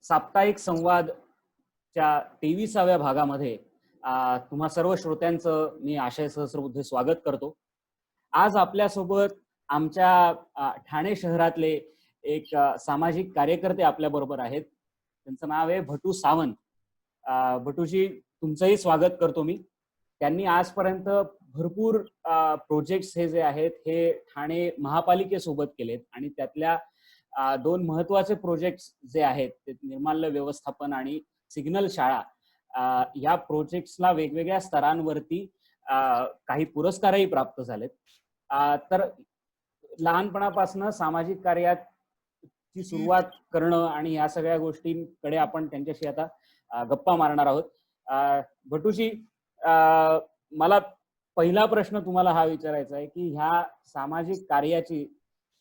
साप्ताहिक संवादच्या 23व्या भागामध्ये तुम्हा सर्व श्रोत्यांचं मी आशय सहस्रबुद्धे स्वागत करतो. आज आपल्यासोबत आमच्या ठाणे शहरातले एक सामाजिक कार्यकर्ते आपल्याबरोबर आहेत. त्यांचं नाव आहे भटू सावंत. भटूजी, तुमचंही स्वागत करतो मी. त्यांनी आजपर्यंत भरपूर प्रोजेक्ट्स हे जे आहेत हे ठाणे महापालिकेसोबत केलेत आणि त्यातल्या दोन महत्वाचे प्रोजेक्ट्स जे आहेत ते निर्माल्य व्यवस्थापन आणि सिग्नल शाळा, या प्रोजेक्ट्सला वेगवेगळ्या स्तरांवरती काही पुरस्कारही प्राप्त झालेत. तर लहानपणापासून सामाजिक कार्याची सुरुवात करणं आणि या सगळ्या गोष्टींकडे आपण त्यांच्याशी आता गप्पा मारणार आहोत. भटूजी, मला पहिला प्रश्न तुम्हाला हा विचारायचा आहे की ह्या सामाजिक कार्याची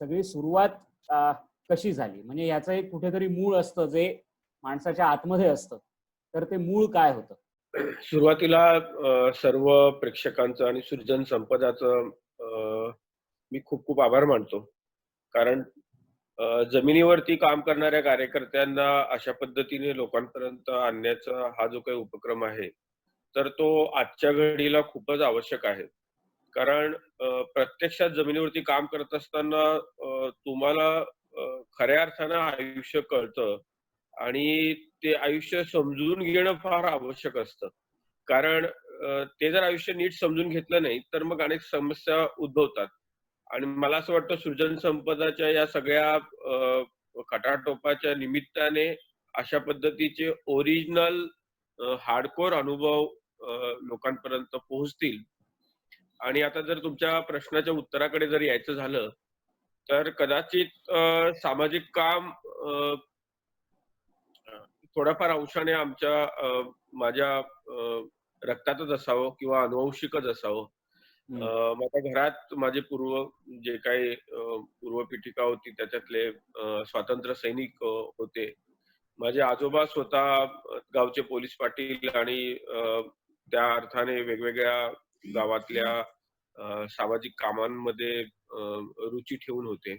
सगळी सुरुवात कशी झाली? म्हणजे याचं एक कुठेतरी मूळ असतं जे माणसाच्या आतमध्ये असतं, तर ते मूळ काय होतं? सुरुवातीला सर्व प्रेक्षकांचं आणि सृजन संपदाचं मी खूप खूप आभार मानतो. कारण जमिनीवरती काम करणाऱ्या कार्यकर्त्यांना अशा पद्धतीने लोकांपर्यंत आणण्याचा हा जो काही उपक्रम आहे, तर तो आजच्या घडीला खूपच आवश्यक आहे. कारण प्रत्यक्षात जमिनीवरती काम करत असताना तुम्हाला खऱ्या अर्थानं आयुष्य कळतं आणि ते आयुष्य समजून घेणं फार आवश्यक असतं. कारण ते जर आयुष्य नीट समजून घेतलं नाही, तर मग अनेक समस्या उद्भवतात. आणि मला असं वाटतं सृजन संपदाच्या या सगळ्या खटाटोपाच्या निमित्ताने अशा पद्धतीचे ओरिजिनल हार्डकोर अनुभव लोकांपर्यंत पोहोचतील. आणि आता जर तुमच्या प्रश्नाच्या उत्तराकडे जर यायचं झालं, तर कदाचित सामाजिक काम थोड्याफार अंशाने माझ्या रक्तातच असावं किंवा अनुवंशिकच असावं. माझ्या घरात माझे जे काही पूर्वपीठिका होती त्याच्यातले स्वातंत्र्य सैनिक होते. माझे आजोबा स्वतः गावचे पोलीस पाटील आणि त्या अर्थाने वेगवेगळ्या गावातल्या सामाजिक कामांमध्ये रुची ठेवून होते.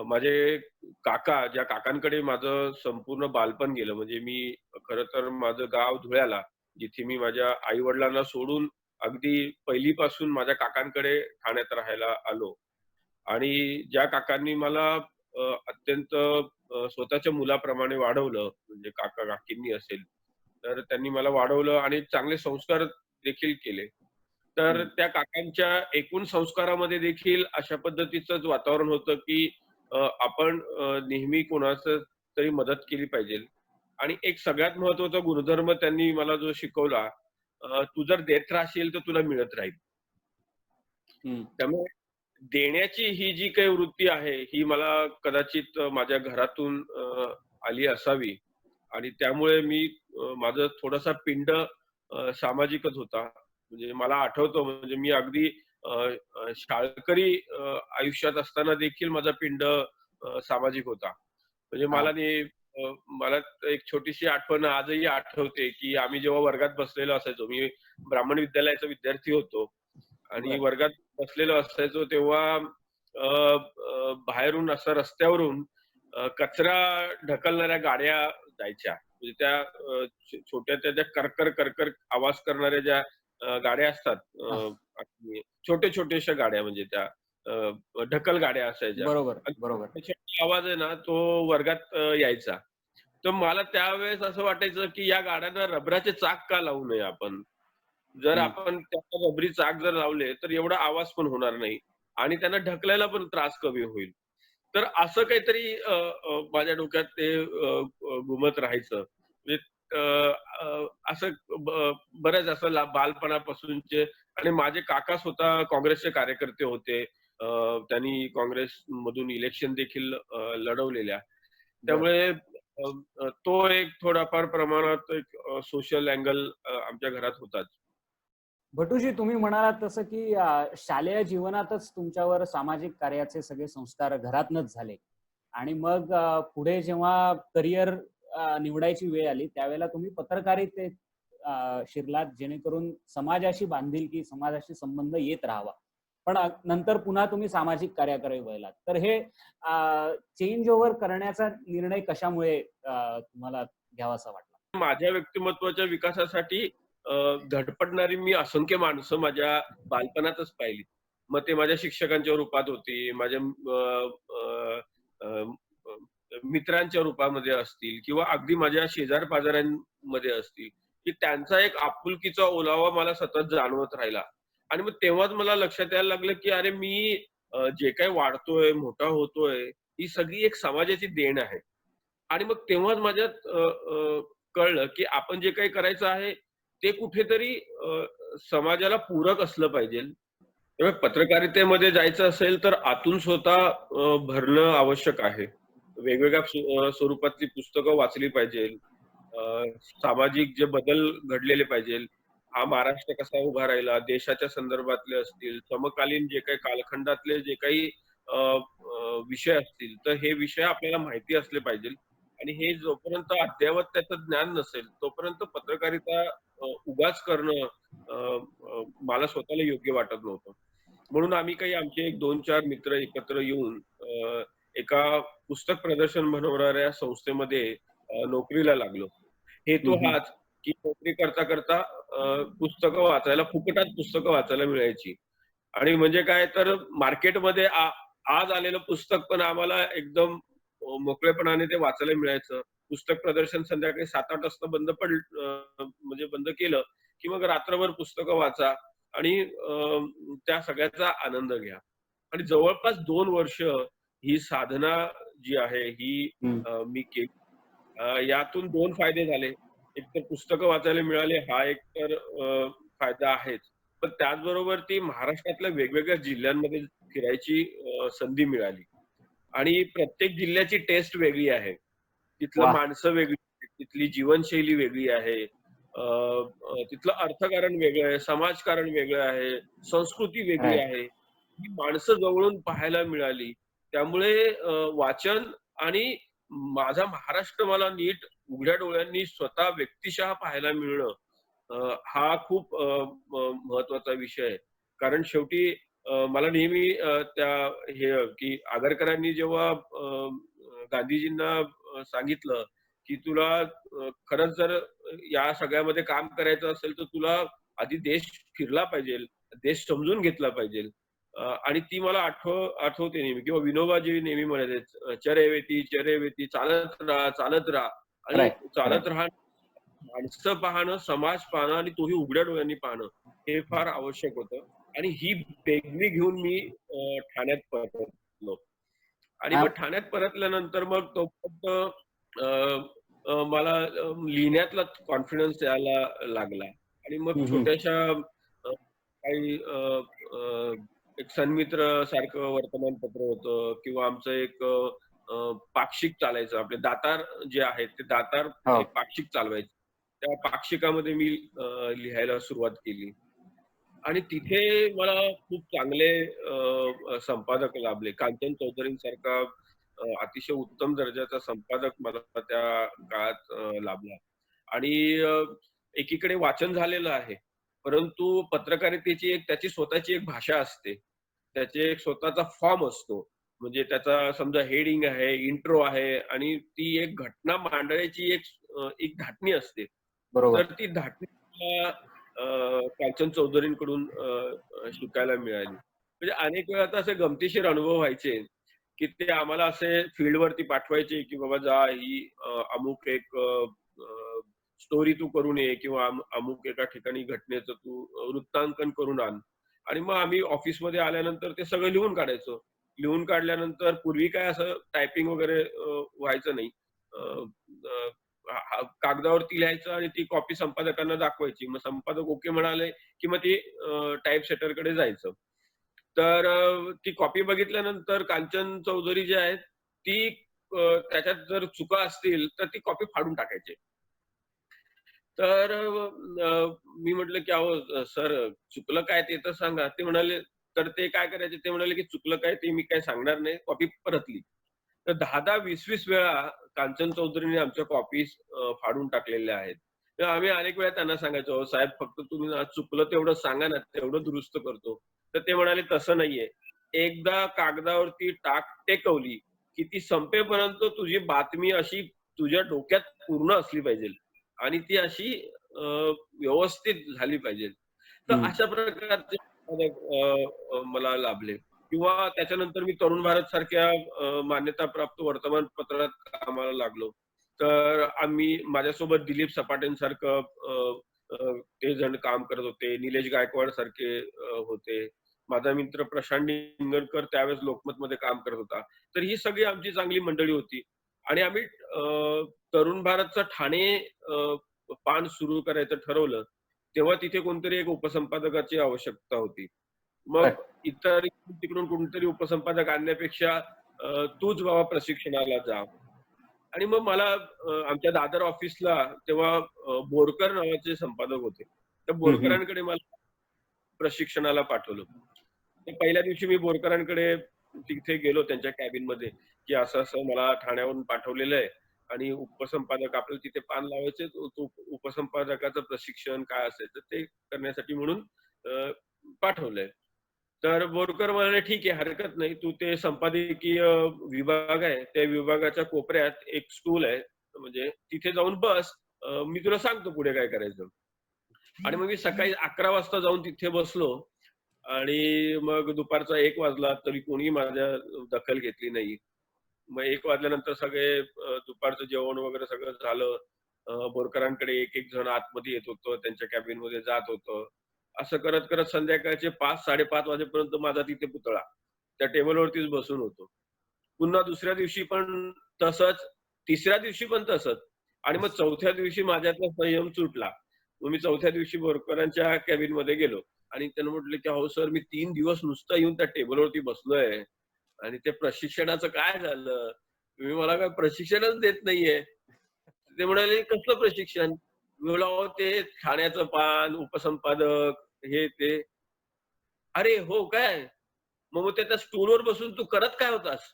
माझे काका, ज्या काकांकडे माझं संपूर्ण बालपण गेलं, म्हणजे मी खरं तर माझं गाव धुळ्याला, जिथे मी माझ्या आई-वडिलांना सोडून अगदी पहिलीपासून माझ्या काकांकडे ठाण्यात राहायला आलो. आणि ज्या काकांनी मला अत्यंत स्वतःच्या मुलाप्रमाणे वाढवलं, म्हणजे काका-काकींनी असेल, तर त्यांनी मला वाढवलं आणि चांगले संस्कार देखील केले. तर त्या काकांच्या एकूण संस्कारामध्ये देखील अशा पद्धतीचंच वातावरण होतं, की आपण नेहमी कोणाचं तरी मदत केली पाहिजे. आणि एक सगळ्यात महत्त्वाचा गुणधर्म त्यांनी मला जो शिकवला, तू जर देत राहशील तर तुला मिळत राहील. त्यामुळे देण्याची ही जी काही वृत्ती आहे, ही मला कदाचित माझ्या घरातून आली असावी. आणि त्यामुळे माझं थोडासा पिंड सामाजिकच होता. म्हणजे मला आठवतं, म्हणजे मी अगदी अ, अ, शाळकरी आयुष्यात असताना देखील माझा पिंड सामाजिक होता. म्हणजे मला एक छोटीशी आठवण आजही आठवते, की आम्ही जेव्हा वर्गात बसलेलो असायचो, मी ब्राह्मण विद्यालयाचा विद्यार्थी होतो आणि बर. वर्गात बसलेलो असायचो तेव्हा बाहेरून असं रस्त्यावरून कचरा ढकलणाऱ्या गाड्या जायच्या. म्हणजे त्या छोट्या त्या कर आवाज करणाऱ्या ज्या गाड्या असतात, आणि छोट्या-छोट्याशा गाड्या, म्हणजे त्या ढकल गाड्या असायच्या. बरोबर, आणि बरोबर. त्याचा आवाज आहे ना, तो वर्गात यायचा. तर मला त्यावेळेस असं वाटायचं, की या गाड्यांना रबराचे चाक का लावू नये आपण? जर हम्म. आपण त्याला रबरी चाक जर लावले, तर एवढा आवाज पण होणार नाही आणि त्यांना ढकलायला पण त्रास कमी होईल. तर असं काहीतरी माझ्या डोक्यात ते घुमत राहायचं. म्हणजे अ, अ, असं बऱ्याच असं बालपणापासूनचे. आणि माझे काका स्वतः काँग्रेसचे कार्यकर्ते होते. त्यांनी काँग्रेसमधून इलेक्शन देखील लढवलेल्या. बर. त्यामुळे तो एक थोडाफार प्रमाणात एक सोशल अँगल आमच्या घरात होताच. भटूजी, तुम्ही म्हणालात तसं की शालेय जीवनातच तुमच्यावर सामाजिक कार्याचे सगळे संस्कार घरातनच झाले आणि मग पुढे जेव्हा करिअर निवडायची वेळ आली त्यावेळेला तुम्ही पत्रकारितेत शिरलात, जेणेकरून समाजाशी बांधिलकी, समाजाशी संबंध येत राहावा. पण नंतर पुन्हा तुम्ही सामाजिक कार्याकडे वळलात. तर हे चेंज ओव्हर करण्याचा निर्णय कशामुळे तुम्हाला घ्यावासा वाटला? माझ्या व्यक्तिमत्त्वाच्या विकासासाठी अ, धडपडणारी मी असंख्य माणसं माझ्या बालपणातच पाहिली. मग ते माझ्या शिक्षकांच्या रूपात होती, माझ्या अ, अ, अ, मित्रांच्या रूपामध्ये असतील किंवा अगदी माझ्या शेजार-पाजाऱ्यांमध्ये असतील, की त्यांचा एक आपुलकीचा ओलावा मला सतत जाणवत राहिला. आणि मग तेव्हाच मला लक्षात यायला लागलं, की अरे मी जे काही वाढतोय, मोठा होतोय, ही सगळी एक समाजाची देण आहे. आणि मग तेव्हाच माझ्यात अ, अ, कळलं, की आपण जे काही करायचं आहे, ते कुठेतरी समाजाला पूरक असलं पाहिजे. तेव्हा पत्रकारितेमध्ये जायचं असेल, तर आतून स्वतः भरणं आवश्यक आहे. वेगवेगळ्या स्वरूपातली पुस्तकं वाचली पाहिजे. अ, सामाजिक जे बदल घडलेले पाहिजे. हा महाराष्ट्र कसा उभा राहिला, देशाच्या संदर्भातले असतील, समकालीन जे काही कालखंडातले जे काही अ, अ, विषय असतील, तर हे विषय आपल्याला माहिती असले पाहिजे. आणि हे जोपर्यंत अद्ययावत त्याचं ज्ञान नसेल, तोपर्यंत पत्रकारिता उगाच करणं अ, अ, मला स्वतःला योग्य वाटत नव्हतं. म्हणून आम्ही काही आमचे एक 2-4 मित्र एकत्र येऊन एका पुस्तक प्रदर्शन भरवणाऱ्या संस्थेमध्ये नोकरीला लागलो. हं, हेतू हं. हाच, की नोकरी करता पुस्तकं वाचायला फुकटात पुस्तकं वाचायला मिळायची. आणि म्हणजे काय तर मार्केटमध्ये आज आलेलं पुस्तक पण आम्हाला एकदम मोकळेपणाने ते वाचायला मिळायचं. पुस्तक प्रदर्शन संध्याकाळी 7-8 वाजता म्हणजे बंद केलं, की मग रात्रभर पुस्तकं वाचा आणि त्या सगळ्याचा आनंद घ्या. आणि जवळपास 2 वर्ष ही साधना जी आहे ही हं. मी केली. यातून 2 फायदे झाले. एक तर पुस्तकं वाचायला मिळाले हा एक तर फायदा आहेच. पण त्याचबरोबर ती महाराष्ट्रातल्या वेगवेगळ्या जिल्ह्यांमध्ये फिरायची संधी मिळाली. आणि प्रत्येक जिल्ह्याची टेस्ट वेगळी आहे. तिथलं वाह! माणसं वेगळी आहेत, तिथली जीवनशैली वेगळी आहे. तिथलं अर्थकारण वेगळं आहे, समाजकारण वेगळं आहे, संस्कृती वेगळी राइट. आहे. ही माणसं जवळून पाहायला मिळाली. त्यामुळे वाचन आणि माझा महाराष्ट्र मला नीट उघड्या डोळ्यांनी स्वतः व्यक्तिशः पाहायला मिळणं हा खूप महत्वाचा विषय आहे. कारण शेवटी मला नेहमी त्या हे की आगरकरांनी जेव्हा गांधीजींना सांगितलं, की तुला खरंच जर या सगळ्यामध्ये काम करायचं असेल, तर तुला आधी देश फिरला पाहिजे, देश समजून घेतला पाहिजे. आणि ती मला आठवते नेहमी किंवा विनोबाजी नेहमी म्हणायचे, "चरैवेती, चरैवेती" चालत राहा, चालत राहा आणि करेक्ट, चालत करेक्ट. राहा माणसं पाहणं, समाज पाहणं आणि तोही उघड्या डोळ्यांनी पाहणं, हे फार आवश्यक होतं. आणि ही पेघणी घेऊन मी ठाण्यात परतलो. आणि अ, मग ठाण्यात परतल्यानंतर मग तोपर्यंत अ, अ, मला लिहिण्यातला कॉन्फिडन्स यायला लागला. आणि मग हं, हं. छोट्याशा काही एक सन्मित्र सारखं वर्तमानपत्र होतं किंवा आमचं एक पाक्षिक चालायचं. आपले दातार जे आहेत, ते दातार हो. एक पाक्षिक चालवायचे. त्या पाक्षिकामध्ये मी लिहायला सुरुवात केली. आणि तिथे मला खूप चांगले संपादक लाभले. कांचन चौधरींसारखा अतिशय उत्तम दर्जाचा संपादक मला त्या काळात लाभला. आणि एकीकडे वाचन झालेलं आहे. परंतु पत्रकारितेची एक त्याची स्वतःची एक भाषा असते. त्याचे एक स्वतःचा फॉर्म असतो. म्हणजे त्याचा समजा हेडिंग आहे, इंट्रो आहे आणि ती एक घटना मांडण्याची एक धाटणी असते. बरोबर. तर ती धाटणी मला कांचन चौधरींकडून शिकायला मिळाली. म्हणजे अनेक वेळा तर असे गमतीशीर अनुभव व्हायचे, की ते आम्हाला असे फील्डवरती पाठवायचे, की बाबा जा ही अमुक एक स्टोरी तू करून ये किंवा अमुक एका ठिकाणी घटनेचं तू वृत्तांकन करून आण. आणि मग आम्ही ऑफिसमध्ये आल्यानंतर ते सगळं लिहून काढायचो. लिहून काढल्यानंतर पूर्वी काय असं टायपिंग वगैरे व्हायचं नाही. अ, अ, कागदावरती लिहायचं आणि ती कॉपी संपादकांना दाखवायची. मग संपादक ओके म्हणाले, की मग ती टाइप सेटरकडे जायचं. तर ती कॉपी बघितल्यानंतर कांचन चौधरी जे आहेत, ती त्याच्यात जर चुका असतील, तर ती कॉपी फाडून टाकायचे. तर मी म्हटलं, की "अहो सर चुकलं काय ते तर सांगा." ते म्हणाले तर ते काय करायचे ते म्हणाले, की "चुकलं काय ते मी काही सांगणार नाही. कॉपी परत लिही." तर 10-10, 20-20 वेळा कांचन चौधरीने आमच्या कॉपीज फाडून टाकलेल्या आहेत. तर आम्ही अनेक वेळा त्यांना सांगायचो, "अहो साहेब फक्त तुम्ही ना चुकलं तेवढं सांगा ना, तेवढं दुरुस्त करतो." तर ते म्हणाले, "तसं नाहीये. एकदा कागदावरती टाक टेकवली, की ती संपेपर्यंत तुझी बातमी अशी तुझ्या डोक्यात पूर्ण असली पाहिजे आणि ती अशी व्यवस्थित झाली पाहिजे." तर हं. अशा प्रकारचे मला लाभले किंवा त्याच्यानंतर मी तरुण भारत सारख्या मान्यताप्राप्त वर्तमानपत्रात कामाला लागलो. तर माझ्यासोबत दिलीप सपाटेंसारखं अ, अ, ते जण काम करत होते. निलेश गायकवाड सारखे होते. माझा मित्र प्रशांत निंगणकर त्यावेळेस लोकमतमध्ये काम करत होता. तर ही सगळी आमची चांगली मंडळी होती आणि आम्ही तरुण भारतचं ठाणे पान सुरू करायचं ठरवलं. तेव्हा तिथे कोणतरी एक उपसंपादकाची आवश्यकता होती. मग बरं. इतर तिकडून कोणतरी उपसंपादक आणण्यापेक्षा तूच बाबा प्रशिक्षणाला जा. आणि मग मला आमच्या दादर ऑफिसला तेव्हा बोरकर नावाचे संपादक होते. त्या हं, हं. बोरकरांकडे मला प्रशिक्षणाला पाठवलं. तर पहिल्या दिवशी मी बोरकरांकडे तिथे गेलो त्यांच्या कॅबिनमध्ये, की असं-असं मला ठाण्यावरून पाठवलेलं आहे आणि उपसंपादक आपल्याला तिथे पान लावायचे. तो उपसंपादकाचं प्रशिक्षण काय असेल तर ते करण्यासाठी म्हणून अ, पाठवलंय. तर बोरकर म्हणाले, "ठीक आहे, हरकत नाही. तू ते संपादकीय विभाग आहे, त्या विभागाच्या कोपऱ्यात एक स्टूल आहे, म्हणजे तिथे जाऊन बस. मी तुला सांगतो पुढे काय करायचं." आणि मग मी सकाळी 11 वाजता जाऊन तिथे बसलो आणि मग दुपारचा 1 वाजला तरी कोणीही माझ्या दखल घेतली नाही. मग 1 वाजल्यानंतर सगळे दुपारचं जेवण वगैरे सगळं झालं. बोरकरांकडे एक-एक जण आतमध्ये येत होतं, त्यांच्या कॅबिनमध्ये जात होतं. असं करत-करत संध्याकाळचे 5-5:30 वाजेपर्यंत माझा तिथे पुतळा. त्या टेबलवरतीच बसून होतो. पुन्हा दुसऱ्या दिवशी पण तसंच, तिसऱ्या दिवशी पण तसंच आणि मग चौथ्या दिवशी माझ्यातला संयम सुटला. मग मी चौथ्या दिवशी बोरकरांच्या कॅबिनमध्ये गेलो आणि त्यांना म्हटलं, की "अहो सर, मी 3 दिवस नुसता येऊन त्या टेबलवरती बसलोय आणि ते प्रशिक्षणाचं काय झालं? तुम्ही मला काही प्रशिक्षणच देत नाहीये." ते म्हणाले, "कसलं प्रशिक्षण?" मी म्हणालो, "अहो ते ठाण्याचं पान, उपसंपादक, हे ते." "अरे हो काय? मग त्या त्या स्टूलवर बसून तू करत काय होतास?"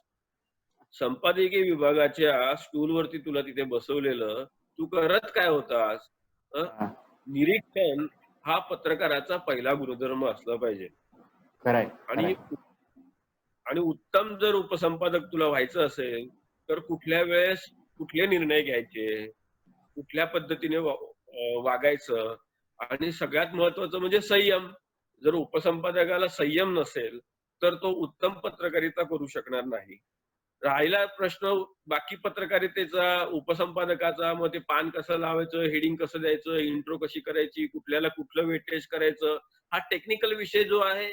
"संपादकीय विभागाच्या स्टूलवरती तुला तिथे बसवलेलं, तू करत काय होतास?" अ, हां. निरीक्षण हा पत्रकाराचा पहिला गुणधर्म असला पाहिजे खरंय, आणि खरंय. आणि उत्तम जर उपसंपादक तुला व्हायचं असेल, तर कुठल्या वेळेस कुठले निर्णय घ्यायचे, कुठल्या पद्धतीने वागायचं आणि सगळ्यात महत्त्वाचं म्हणजे संयम. जर उपसंपादकाला संयम नसेल, तर तो उत्तम पत्रकारिता करू शकणार नाही. राहिला प्रश्न बाकी पत्रकारितेचा, उपसंपादकाचा, मग ते पान कसं लावायचं, हेडिंग कसं द्यायचं, इंट्रो कशी करायची, कुठल्याला कुठलं वेटेज करायचं, हा टेक्निकल विषय जो आहे,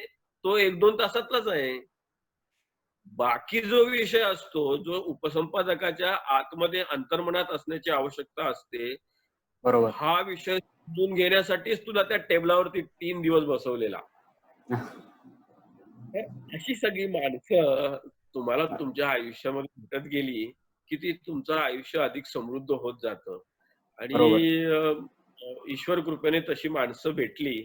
तो 1-2 तासातलाच आहे. बाकी जो विषय असतो, जो उपसंपादकाच्या आतमध्ये अंतर्मनात असण्याची आवश्यकता असते, बरोबर. हा विषय समजून घेण्यासाठीच तुला त्या टेबलावरती 3 दिवस बसवलेला. तर अशी सगळी माणसं तुम्हाला तुमच्या आयुष्यामध्ये भेटत गेली, की ती तुमचं आयुष्य अधिक समृद्ध होत जातं. आणि बरोबर. अ, अ, ईश्वर कृपेने तशी माणसं भेटली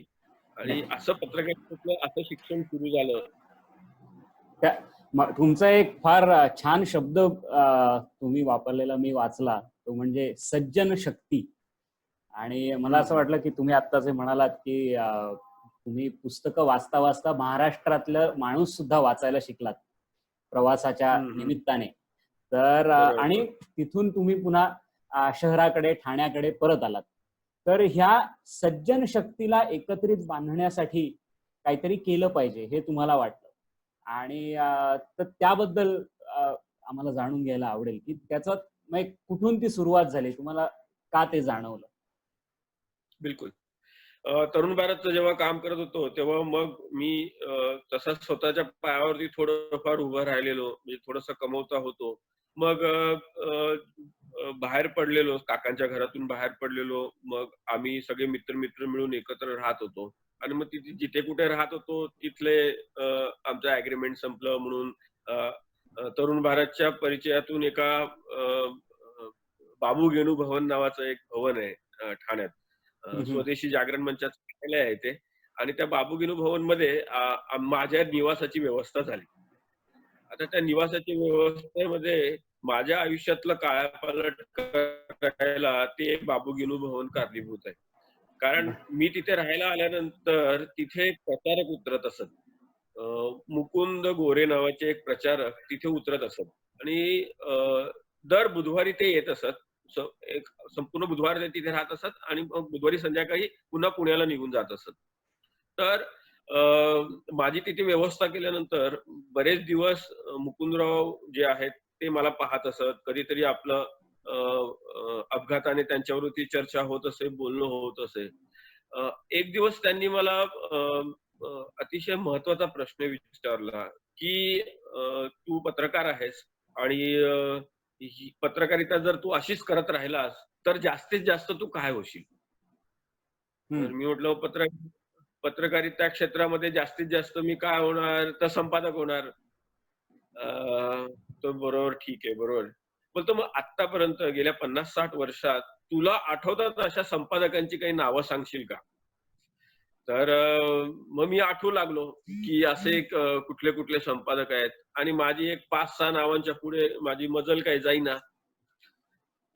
आणि असं पत्रकारितेतलं असं शिक्षण सुरू झालं. त्या तुमचा एक फार छान शब्द तुम्ही वापरलेला मी वाचला. तो म्हणजे सज्जन शक्ती. आणि मला हं, असं हं. वाटलं, की तुम्ही आत्ता जे म्हणालात, की तुम्ही पुस्तकं वाचता-वाचता महाराष्ट्रातलं माणूस सुद्धा वाचायला शिकलात, प्रवासाच्या हं, हं. निमित्ताने. तर बरोबर, आणि बरोबर. तिथून तुम्ही पुन्हा शहराकडे, ठाण्याकडे परत आलात. तर ह्या सज्जन शक्तीला एकत्रित बांधण्यासाठी काहीतरी केलं पाहिजे, हे तुम्हाला वाटतं. आणि तर त्याबद्दल आम्हाला जाणून घ्यायला आवडेल, की त्याचं मग कुठून ती सुरुवात झाली? तुम्हाला का ते जाणवलं? बिलकुल. तरुण भारतचं जेव्हा काम करत होतो, तेव्हा मग मी तसा स्वतःच्या पायावरती थोडंफार उभं राहिलेलो, म्हणजे थोडंसं कमवता होतो. मग अ, अ, अ, बाहेर पडलेलो, काकांच्या घरातून बाहेर पडलेलो. मग आम्ही सगळे मित्र-मित्र मिळून एकत्र राहत होतो आणि मग तिथे जिथे कुठे राहत होतो, तिथले आमचं ॲग्रीमेंट संपलं म्हणून अ, अ, तरुण भारतच्या परिचयातून एका बाबू गेनू भवन नावाचं एक भवन आहे ठाण्यात. हं, हं. स्वदेशी जागरण मंचाचं कार्यालय आहे ते आणि त्या बाबू भवनमध्ये माझ्या निवासाची व्यवस्था झाली. आता त्या निवासाच्या व्यवस्थेमध्ये माझ्या आयुष्यातलं कायापालट करायला ते एक बाबू गेनू भवन कारणीभूत आहे. कारण बर. मी तिथे राहायला आल्यानंतर तिथे एक प्रचारक उतरत असत. अ, मुकुंद गोरे नावाचे एक प्रचारक तिथे उतरत असत आणि दर बुधवारी ते येत असत. स एक संपूर्ण बुधवार ते तिथे राहत असत आणि मग बुधवारी संध्याकाळी पुन्हा पुण्याला निघून जात असत. तर माझी तिथे व्यवस्था केल्यानंतर बरेच दिवस मुकुंदराव जे आहेत ते मला पाहत असत. कधीतरी आपलं अ, अपघाताने त्यांच्यावरती चर्चा होत असे, बोलणं होत असे. एक दिवस त्यांनी मला अतिशय महत्त्वाचा प्रश्न विचारला, की "तू पत्रकार आहेस आणि ही पत्रकारिता जर तू अशीच करत राहिलास, तर जास्तीत जास्त तू काय होशील?" तर हम्म. मी म्हटलं, पत्रकारिता क्षेत्रामध्ये जास्तीत जास्त मी काय होणार? तर संपादक होणार." तो बरोबर, ठीक आहे, बरोबर. बोलतो, "मग आत्तापर्यंत गेल्या 50-60 वर्षात तुला आठवतात अशा संपादकांची काही नावं सांगशील का?" तर मग मी आठवू लागलो, की असे एक कुठले-कुठले संपादक आहेत आणि माझी एक 5-6 नावांच्या पुढे माझी मजल काही जाईना.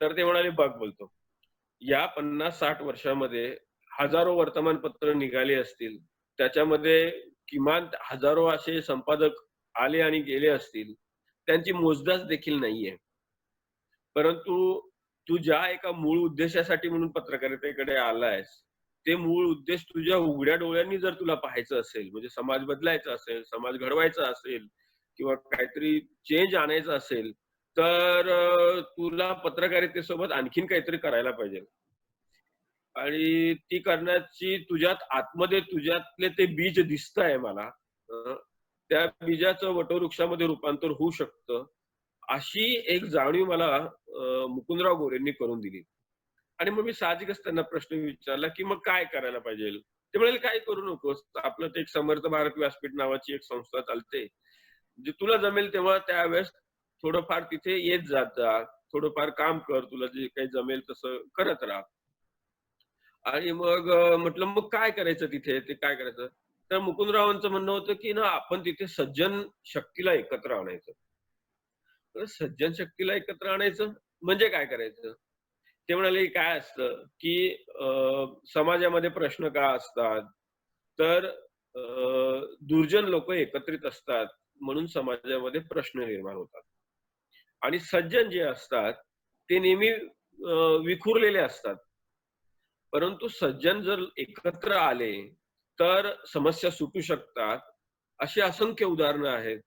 तर ते म्हणाले, "बघ," बोलतो, "या 50-60 वर्षामध्ये हजारो वर्तमानपत्र निघाली असतील. त्याच्यामध्ये किमान हजारो असे संपादक आले आणि गेले असतील. त्यांची मोजदाद देखील नाहीये. परंतु तू ज्या एका मूळ उद्देशासाठी म्हणून पत्रकारितेकडे आलायस, ते मूळ उद्देश तुझ्या उघड्या डोळ्यांनी जर तुला पाहायचं असेल, म्हणजे समाज बदलायचा असेल, समाज घडवायचा असेल किंवा काहीतरी चेंज आणायचं असेल, तर तुला पत्रकारितेसोबत आणखीन काहीतरी करायला पाहिजे. आणि ती करण्याची तुझ्यात आतमध्ये तुझ्यातले ते बीज दिसतंय मला. अ, त्या बीजाचं वटवृक्षामध्ये रूपांतर होऊ शकतं. अशी एक जाणीव मला मुकुंदराव गोरेंनी करून दिली. आणि मग मी साहजिकच त्यांना प्रश्न विचारला, की "मग काय करायला पाहिजेल?" ते म्हणाले, "काही करू नकोस. आपलं ते एक समर्थ भारत व्यासपीठ नावाची एक संस्था चालते. जे तुला जमेल तेव्हा त्यावेळेस थोडंफार तिथे येत जात जा. थोडंफार काम कर. तुला जे काही जमेल तसं करत राहा." आणि मग म्हटलं, "मग काय करायचं तिथे? ते काय करायचं?" तर मुकुंदरावांचं म्हणणं होतं, की ना आपण तिथे सज्जन शक्तीला एकत्र आणायचं. तर सज्जन शक्तीला एकत्र आणायचं म्हणजे काय करायचं? ते म्हणाले, "काय असतं, की समाजामध्ये प्रश्न का असतात? तर दुर्जन लोकं एकत्रित असतात, म्हणून समाजामध्ये प्रश्न निर्माण होतात. आणि सज्जन जे असतात, ते नेहमी विखुरलेले असतात. परंतु सज्जन जर एकत्र आले, तर समस्या सुटू शकतात. अशी असंख्य उदाहरणं आहेत.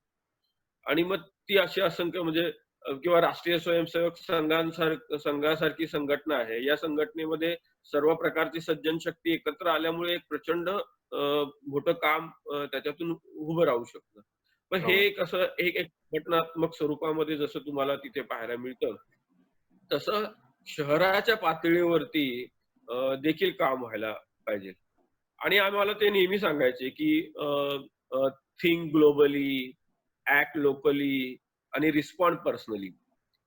आणि मग ती अशी असंख्य म्हणजे किंवा राष्ट्रीय स्वयंसेवक संघासारखी संघटना आहे. या संघटनेमध्ये सर्व प्रकारची सज्जन शक्ती एकत्र आल्यामुळे एक प्रचंड मोठं काम त्याच्यातून उभं राहू शकतं. पण हे बरोबर. एक असं एक संघटनात्मक स्वरूपामध्ये जसं तुम्हाला तिथे पाहायला मिळतं, तसं शहराच्या पातळीवरती देखील काम व्हायला पाहिजे. आणि आम्हाला ते नेहमी सांगायचे, की थिंक ग्लोबली, ॲक्ट लोकली आणि रिस्पॉन्ड पर्सनली.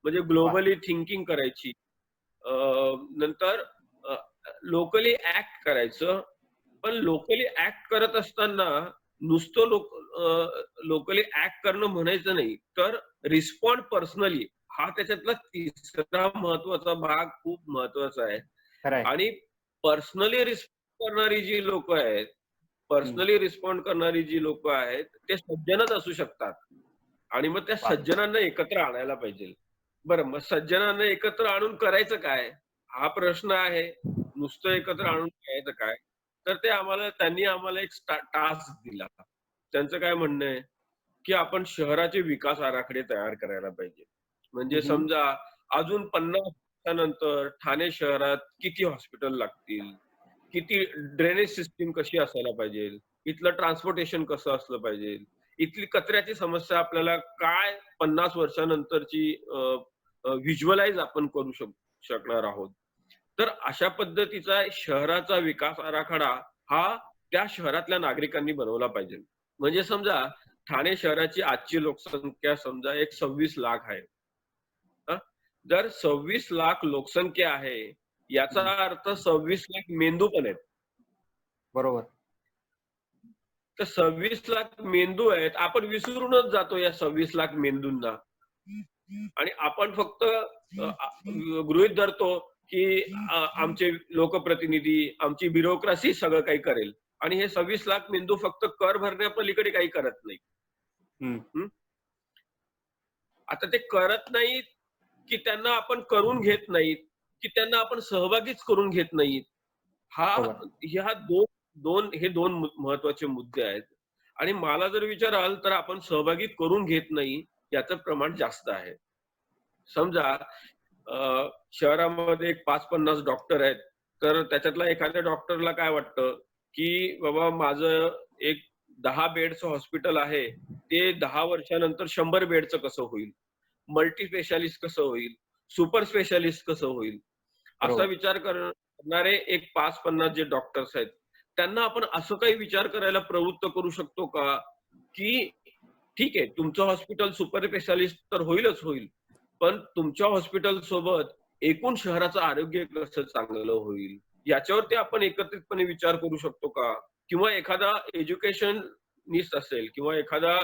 म्हणजे वा. ग्लोबली थिंकिंग करायची. अ, नंतर लोकली ॲक्ट करायचं. पण लोकली ॲक्ट करत असताना नुसतं लोकली ॲक्ट करणं म्हणायचं नाही. तर रिस्पॉन्ड पर्सनली हा त्याच्यातला तिसरा महत्त्वाचा भाग खूप महत्त्वाचा आहे. खरंय. आणि पर्सनली रिस्पॉन्ड करणारी जी लोकं आहेत, हम्म. पर्सनली रिस्पॉन्ड करणारी जी लोकं आहेत, ते सज्जनच असू शकतात. आणि मग त्या वा. सज्जनांना एकत्र आणायला पाहिजे. बरं, मग सज्जनांना एकत्र आणून करायचं काय? हा प्रश्न आहे. नुसतं एकत्र आणून करायचं काय? तर त्यांनी आम्हाला एक टास्क दिला. त्यांचं काय म्हणणं आहे, की आपण शहराचे विकास आराखडे तयार करायला पाहिजे. म्हणजे हम्म. समजा अजून 50 वर्षानंतर ठाणे शहरात किती हॉस्पिटल लागतील? किती ड्रेनेज सिस्टम कशी असायला पाहिजे? इथलं ट्रान्सपोर्टेशन कसं असलं पाहिजे? इथली कचऱ्याची समस्या आपल्याला काय 50 वर्षानंतरची व्हिज्युअलाइज आपण करू शकणार आहोत. तर अशा पद्धतीचा शहराचा विकास आराखडा हा त्या शहरातल्या नागरिकांनी बनवला पाहिजे. म्हणजे समजा ठाणे शहराची आजची लोकसंख्या समजा एक 26 लाख आहे. हं. जर 26 लाख लोकसंख्या आहे, याचा हम्म. अर्थ 26 लाख मेंदू पण आहेत. बरोबर. तर 26 लाख मेंदू आहेत. आपण विसरूनच जातो या 26 लाख मेंदूंना. आणि आपण फक्त गृहीत धरतो की आमचे लोकप्रतिनिधी, आमची ब्युरोक्रेसी सगळं काही करेल आणि हे 26 लाख मेंदू फक्त कर भरण्यापलीकडे काही करत नाही. हं? आता ते करत नाहीत, की त्यांना आपण करून घेत नाहीत, की त्यांना आपण सहभागीच करून घेत नाहीत. हा बरोबर. ह्या 2 महत्त्वाचे मुद्दे आहेत. आणि मला जर विचाराल तर आपण सहभागी करून घेत नाही याचं प्रमाण जास्त आहे. समजा शहरामध्ये एक 5-50 डॉक्टर आहेत. तर त्याच्यातला एखाद्या डॉक्टरला काय वाटतं, की बाबा माझं एक 10 बेडचं हॉस्पिटल आहे. ते 10 वर्षानंतर 100 बेडचं कसं होईल? मल्टी स्पेशालिस्ट कसं होईल? सुपर स्पेशालिस्ट कसं होईल? असा बरोबर. विचार करणारे एक 5-50 जे डॉक्टर्स आहेत, त्यांना आपण असं काही विचार करायला प्रवृत्त करू शकतो का, की ठीक आहे, तुमचं हॉस्पिटल सुपर स्पेशालिस्ट तर होईलच होईल. पण तुमच्या हॉस्पिटल सोबत एकूण शहराचं आरोग्य कसं चांगलं होईल, याच्यावरती आपण एकत्रितपणे विचार करू शकतो का? किंवा एखादा एज्युकेशनिस्ट असेल किंवा एखादा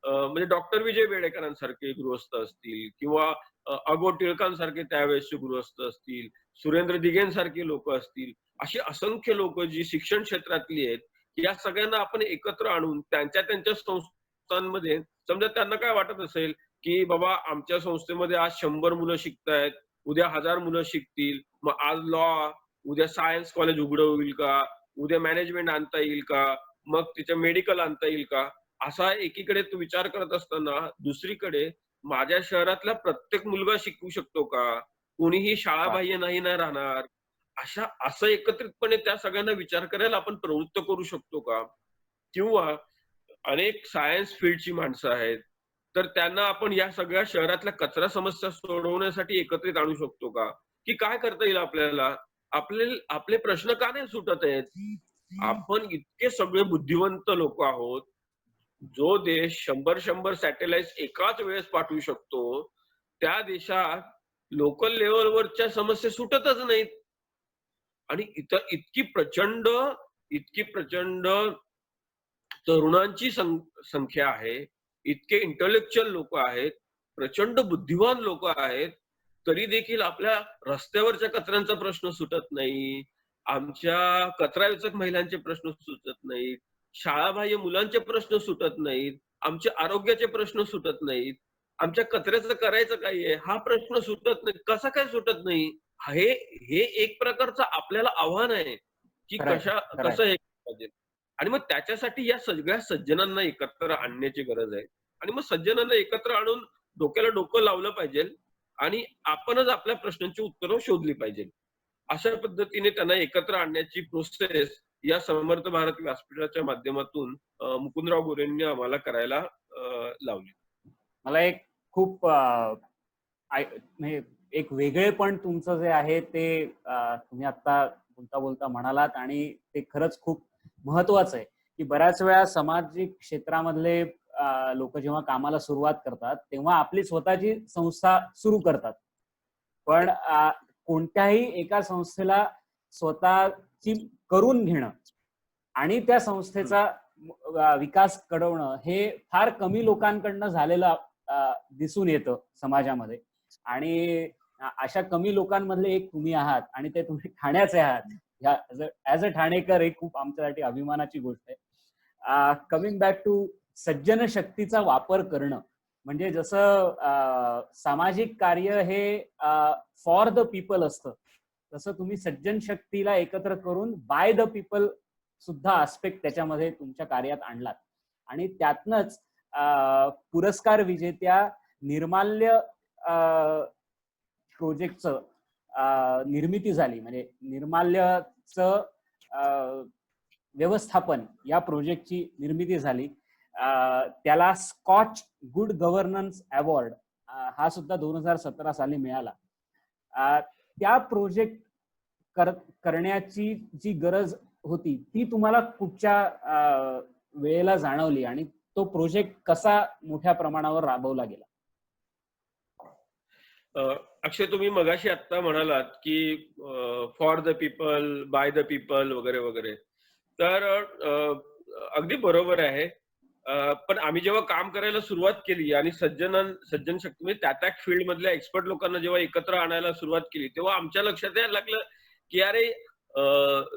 म्हणजे डॉक्टर विजय बेडेकरांसारखे गृहस्थ असतील किंवा अगो टिळकांसारखे त्यावेळेसचे गृहस्थ असतील, सुरेंद्र दिघेंसारखे लोकं असतील. अशी असंख्य लोकं जी शिक्षण क्षेत्रातली आहेत, या सगळ्यांना आपण एकत्र आणून त्यांच्या त्यांच्या संस्थांमध्ये समजा त्यांना काय वाटत असेल, की बाबा आमच्या संस्थेमध्ये आज 100 मुलं शिकतायत, उद्या 1000 मुलं शिकतील. मग आज लॉ, उद्या सायन्स कॉलेज उघडं होईल का? उद्या मॅनेजमेंट आणता येईल का? मग तिच्या मेडिकल आणता येईल का? असा एकीकडे तो विचार करत असताना दुसरीकडे माझ्या शहरातला प्रत्येक मुलगा शिकू शकतो का? कोणीही वाह! शाळाबाह्य नाही ना राहणार. असं एकत्रितपणे त्या सगळ्यांना विचार करायला आपण प्रवृत्त करू शकतो का? किंवा अनेक सायन्स फील्डची माणसं आहेत. तर त्यांना आपण या सगळ्या शहरातल्या कचरा समस्या सोडवण्यासाठी एकत्रित आणू शकतो का? की काय करता येईल आपल्याला? आपले प्रश्न का नाही सुटत आहेत? आपण इतके सगळे बुद्धिवंत लोकं आहोत. जो देश 100-100 सॅटेलाइट्स एकाच वेळेस पाठवू शकतो, त्या देशात लोकल लेव्हलवरच्या समस्या सुटतच नाहीत. आणि इतकी प्रचंड तरुणांची संख्या आहे. इतके इंटेलेक्चुअल लोकं आहेत. प्रचंड बुद्धिवान लोकं आहेत. तरी देखील आपल्या रस्त्यावरच्या कचऱ्यांचा प्रश्न सुटत नाही. आमच्या कचरा वेचक महिलांचे प्रश्न सुटत नाहीत. शाळाबाह्य मुलांचे प्रश्न सुटत नाहीत. आमचे आरोग्याचे प्रश्न सुटत नाहीत. आमच्या कचऱ्याचं करायचं काय आहे? हा प्रश्न सुटत नाही. कसा काय सुटत नाही? हे हे एक प्रकारचं आपल्याला आव्हान आहे, की खरंय, खरंय. कसं हे पाहिजे. आणि मग त्याच्यासाठी या सगळ्या सज्जनांना एकत्र आणण्याची गरज आहे. आणि मग सज्जनांना एकत्र आणून डोक्याला डोकं लावलं पाहिजे आणि आपणच आपल्या प्रश्नांची उत्तरं शोधली पाहिजे. अशा पद्धतीने त्यांना एकत्र आणण्याची प्रोसेस या समर्थ भारत व्यासपीठाच्या माध्यमातून मुकुंदराव गोरेंनी आम्हाला करायला लावली. मला एक खूप म्हणजे एक वेगळेपण तुमचं जे आहे ते तुम्ही आता बोलता बोलता म्हणालात आणि ते खरंच खूप महत्वाचं आहे, की बऱ्याच वेळा सामाजिक क्षेत्रामधले लोक जेव्हा कामाला सुरुवात करतात तेव्हा आपली स्वतःची संस्था सुरू करतात. पण कोणत्याही एका संस्थेला स्वतःची करून घेणं आणि त्या हं. संस्थेचा विकास घडवणं हे फार कमी लोकांकडनं झालेलं दिसून येतं समाजामध्ये. आणि अशा कमी लोकांमधले एक तुम्ही आहात आणि ते तुम्ही ठाण्याचे आहात. ऍज अ ठाणेकर ही खूप आमच्यासाठी अभिमानाची गोष्ट आहे. कमिंग बॅक टू सज्जन शक्तीचा वापर करणं म्हणजे जसं सामाजिक कार्य हे फॉर द पीपल असतं, तसं तुम्ही सज्जन शक्तीला एकत्र करून बाय द पीपल सुद्धा आस्पेक्ट त्याच्यामध्ये तुमच्या कार्यात आणलात. आणि त्यातनंच पुरस्कार विजेत्या निर्माल्य प्रोजेक्टचं निर्मिती झाली. म्हणजे निर्माल्याचं व्यवस्थापन या प्रोजेक्टची निर्मिती झाली. त्याला स्कॉच गुड गव्हर्नन्स अवॉर्ड हा सुद्धा 2017 साली मिळाला. त्या प्रोजेक्ट करण्याची जी गरज होती ती तुम्हाला कुठच्या वेळेला जाणवली आणि तो प्रोजेक्ट कसा मोठ्या प्रमाणावर राबवला गेला? अक्षय, तुम्ही मगाशी आत्ता म्हणालात, की for the people, by the people वगैरे, वगैरे. तर अगदी बरोबर आहे. पण आम्ही जेव्हा काम करायला सुरुवात केली आणि सज्जन शक्ती म्हणजे त्या फील्ड मधल्या एक्सपर्ट लोकांना जेव्हा एकत्र आणायला सुरुवात केली, तेव्हा आमच्या लक्षात यायला लागलं, की अरे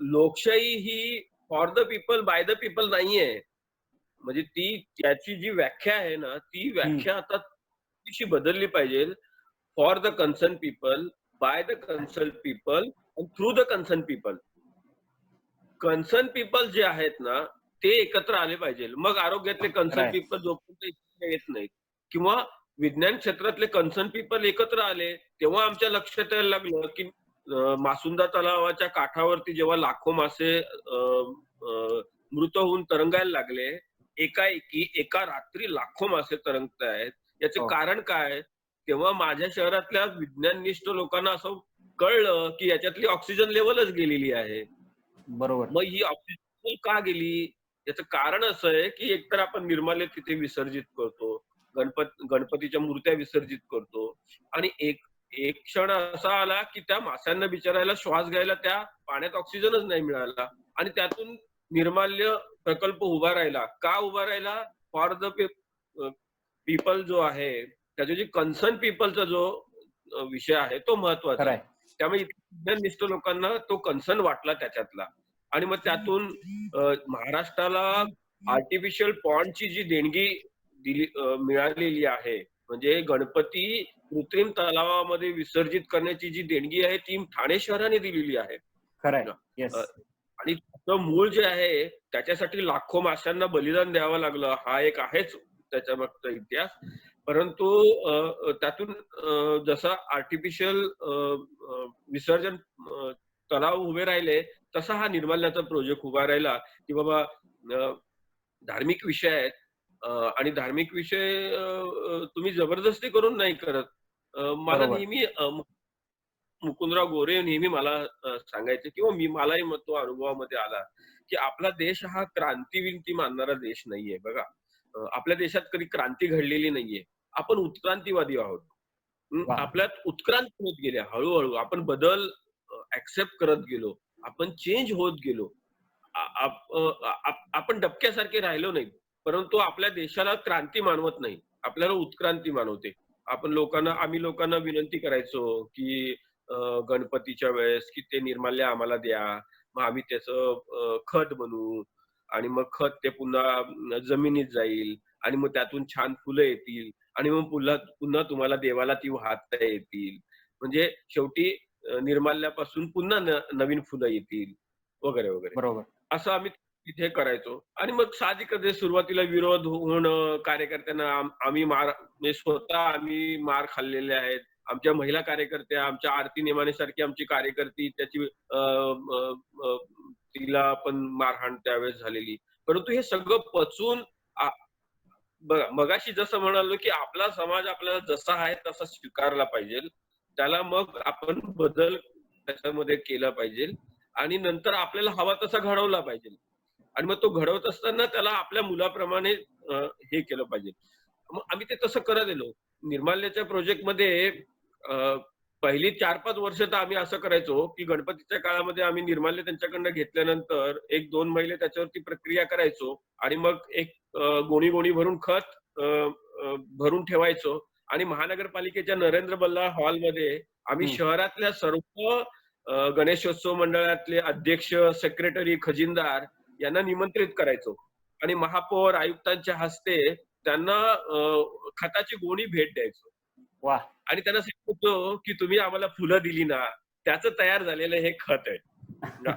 लोकशाही ही for the people by the people नाहीये. म्हणजे त्याची जी व्याख्या आहे ना, ती हं. व्याख्या आता थोडीशी बदलली पाहिजे. For the concern people, by the concern people and through the concern people. Concern people जे आहेत ना, ते एकत्र आले पाहिजे. मग आरोग्यातले खरं कन्सर्न आहे. पीपल जोपर्यंत एकत्र येत नाहीत किंवा विज्ञान क्षेत्रातले कन्सर्न पीपल एकत्र आले, तेव्हा आमच्या लक्षात यायला लागलं, की मासुंदा तलावाच्या काठावरती जेव्हा लाखो मासे मृत होऊन तरंगायला लागले, एकाएकी एका रात्री लाखो मासे तरंगतायत. याचे हो. कारण काय? तेव्हा माझ्या शहरातल्या विज्ञाननिष्ठ लोकांना असं कळलं, की याच्यातली ऑक्सिजन लेव्हलच गेलेली आहे. बरोबर. मग ही ऑक्सिजन का गेली? याचं कारण असं आहे, की एकतर आपण निर्माल्य तिथे विसर्जित करतो. गणपतीच्या मूर्त्या विसर्जित करतो आणि एक एक क्षण असा आला, की त्या माशांना बिचारायला श्वास घ्यायला त्या पाण्यात ऑक्सिजनच नाही मिळाला आणि त्यातून निर्माल्य प्रकल्प उभा राहिला. का उभा राहिला? फॉर द पीपल जो आहे, त्याचे जे कन्सर्न पीपलचा जो विषय आहे तो महत्वाचा खरं आहे. आहे. त्यामुळे इथे विज्ञाननिष्ठ लोकांना तो कन्सर्न वाटला त्याच्यातला आणि मग त्यातून महाराष्ट्राला आर्टिफिशियल पॉन्डची जी देणगी मिळालेली आहे, म्हणजे गणपती कृत्रिम तलावामध्ये विसर्जित करण्याची जी देणगी आहे, ती ठाणे शहराने दिलेली आहे. खरं आहे. अ, येस. आणि त्याचं मूळ जे आहे, त्याच्यासाठी लाखो माशांना बलिदान द्यावं लागलं. हा एक आहेच त्याच्यामागचा इतिहास. परंतु त्यातून जसं आर्टिफिशियल विसर्जन तलाव उभे राहिले, तसा हा निर्माल्याचा प्रोजेक्ट उभा राहिला, की बाबा धार्मिक विषय आहेत आणि धार्मिक विषय तुम्ही जबरदस्ती करून नाही करत. मला बरोबर. नेहमी मुकुंदराव गोरे नेहमी मला सांगायचे किंवा मलाही मग तो अनुभवामध्ये आला, की आपला देश हा क्रांती-विंती मानणारा देश नाहीये बघा. आपल्या देशात कधी क्रांती घडलेली नाहीये. आपण उत्क्रांतीवादी आहोत. वाह! आपल्यात उत्क्रांती होत गेल्या हळू आपण बदल एक्सेप्ट करत गेलो. आपण चेंज होत गेलो. आ आप आपण डबक्यासारखे राहिलो नाही. परंतु आपल्या देशाला क्रांती मानवत नाही. आपल्याला उत्क्रांती मानवते. आम्ही लोकांना विनंती करायचो, की गणपतीच्या वेळेस, की ते निर्माल्य आम्हाला द्या. मग आम्ही त्याचं खत बनवू आणि मग खत ते पुन्हा जमिनीत जाईल आणि मग त्यातून छान फुलं येतील आणि मग पुन्हा पुन्हा तुम्हाला देवाला ती वाहता येतील. म्हणजे शेवटी निर्माल्यापासून पुन्हा नवीन फुलं येतील वगैरे, वगैरे. बरोबर. असं आम्ही तिथे करायचो आणि मग साहजिकच आहे सुरुवातीला विरोध होणं, कार्यकर्त्यांना आम्ही म्हणजे स्वतः आम्ही मार खाल्लेले आहेत. आमच्या महिला कार्यकर्त्या, आमच्या आरती नेमानेसारखी आमची कार्यकर्ती त्याची तिला पण मारहाण त्यावेळेस झालेली. परंतु हे सगळं पचवून आ बघा मगाशी जसं म्हणालो, की आपला समाज आपल्याला जसा आहे तसा स्वीकारला पाहिजे. त्याला मग आपण बदल त्याच्यामध्ये केला पाहिजे आणि नंतर आपल्याला हवा तसा घडवला पाहिजे. आणि मग तो घडवत असताना त्याला आपल्या मुलाप्रमाणे हे केलं पाहिजे. मग आम्ही ते तसं करत गेलो. निर्माल्याच्या प्रोजेक्टमध्ये पहिली 4-5 वर्ष तर आम्ही असं करायचो, की गणपतीच्या काळामध्ये आम्ही निर्माल्य त्यांच्याकडनं घेतल्यानंतर 1-2 महिने त्याच्यावरती प्रक्रिया करायचो आणि मग एक गोणी-गोणी भरून खत भरून ठेवायचो आणि महानगरपालिकेच्या नरेंद्र बल्लाळ हॉलमध्ये आम्ही हं. शहरातल्या सर्व गणेशोत्सव मंडळातले अध्यक्ष, सेक्रेटरी, खजिनदार यांना निमंत्रित करायचो आणि महापौर, आयुक्तांच्या हस्ते त्यांना खताची गोणी भेट द्यायचो वाह! आणि त्यांना सांगायचो, की तुम्ही आम्हाला फुलं दिली ना, त्याचं तयार झालेलं हे खत आहे.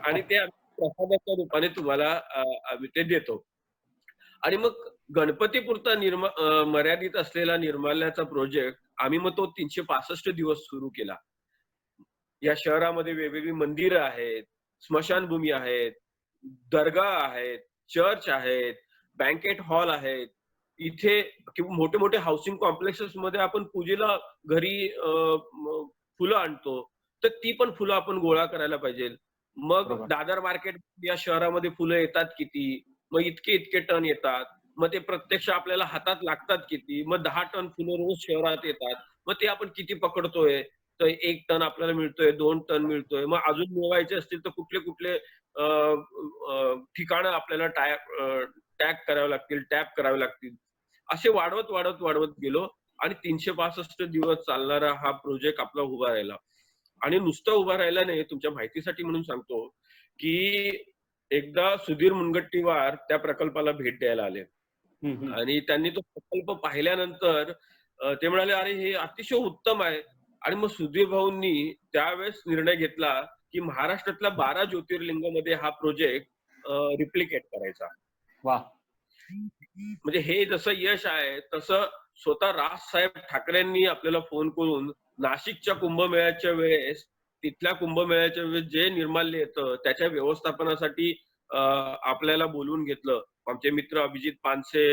आणि ते आम्ही प्रसादाच्या रूपाने तुम्हाला आम्ही ते देतो. आणि मग गणपतीपुरता मर्यादित असलेला निर्माल्याचा प्रोजेक्ट आम्ही मग तो 365 दिवस सुरू केला. या शहरामध्ये वेगवेगळी मंदिरं आहेत, स्मशानभूमी आहेत, दर्गा आहेत, चर्च आहेत, बँकेट हॉल आहेत. इथे किंवा मोठे-मोठे हाउसिंग कॉम्प्लेक्सेसमध्ये आपण पूजेला घरी फुलं आणतो. तर ती पण फुलं आपण गोळा करायला पाहिजे. मग बरोबर. दादर मार्केट या शहरामध्ये फुलं येतात किती? मग इतके-इतके टन येतात. मग ते प्रत्यक्ष आपल्याला हातात लागतात किती? मग 10 टन फुलं रोज शहरात येतात. मग ते आपण किती पकडतोय? तर 1 टन आपल्याला मिळतोय, 2 टन मिळतोय. मग अजून मिळवायचे असतील तर कुठले-कुठले ठिकाणं आपल्याला टॅग करावे लागतील, टॅप करावे लागतील. असे वाढवत गेलो आणि 365 दिवस चालणारा हा प्रोजेक्ट आपला उभा राहिला. आणि नुसतं उभा राहिला नाही, तुमच्या माहितीसाठी म्हणून सांगतो, की एकदा सुधीर मुनगंटीवार त्या प्रकल्पाला भेट द्यायला आले हं, हं. आणि त्यांनी तो प्रकल्प पाहिल्यानंतर ते म्हणाले, "अरे, हे अतिशय उत्तम आहे." आणि मग सुधीर भाऊंनी त्यावेळेस निर्णय घेतला, की महाराष्ट्रातल्या 12 ज्योतिर्लिंगामध्ये हा प्रोजेक्ट रिप्लिकेट करायचा. वाह! म्हणजे हे जसं यश आहे, तसं स्वतः राजसाहेब ठाकरेंनी आपल्याला फोन करून नाशिकच्या कुंभमेळ्याच्या वेळेस, तिथल्या कुंभमेळ्याच्या वेळेस जे निर्माल्य येतं, त्याच्या व्यवस्थापनासाठी आपल्याला बोलवून घेतलं. आमचे मित्र अभिजित पानसे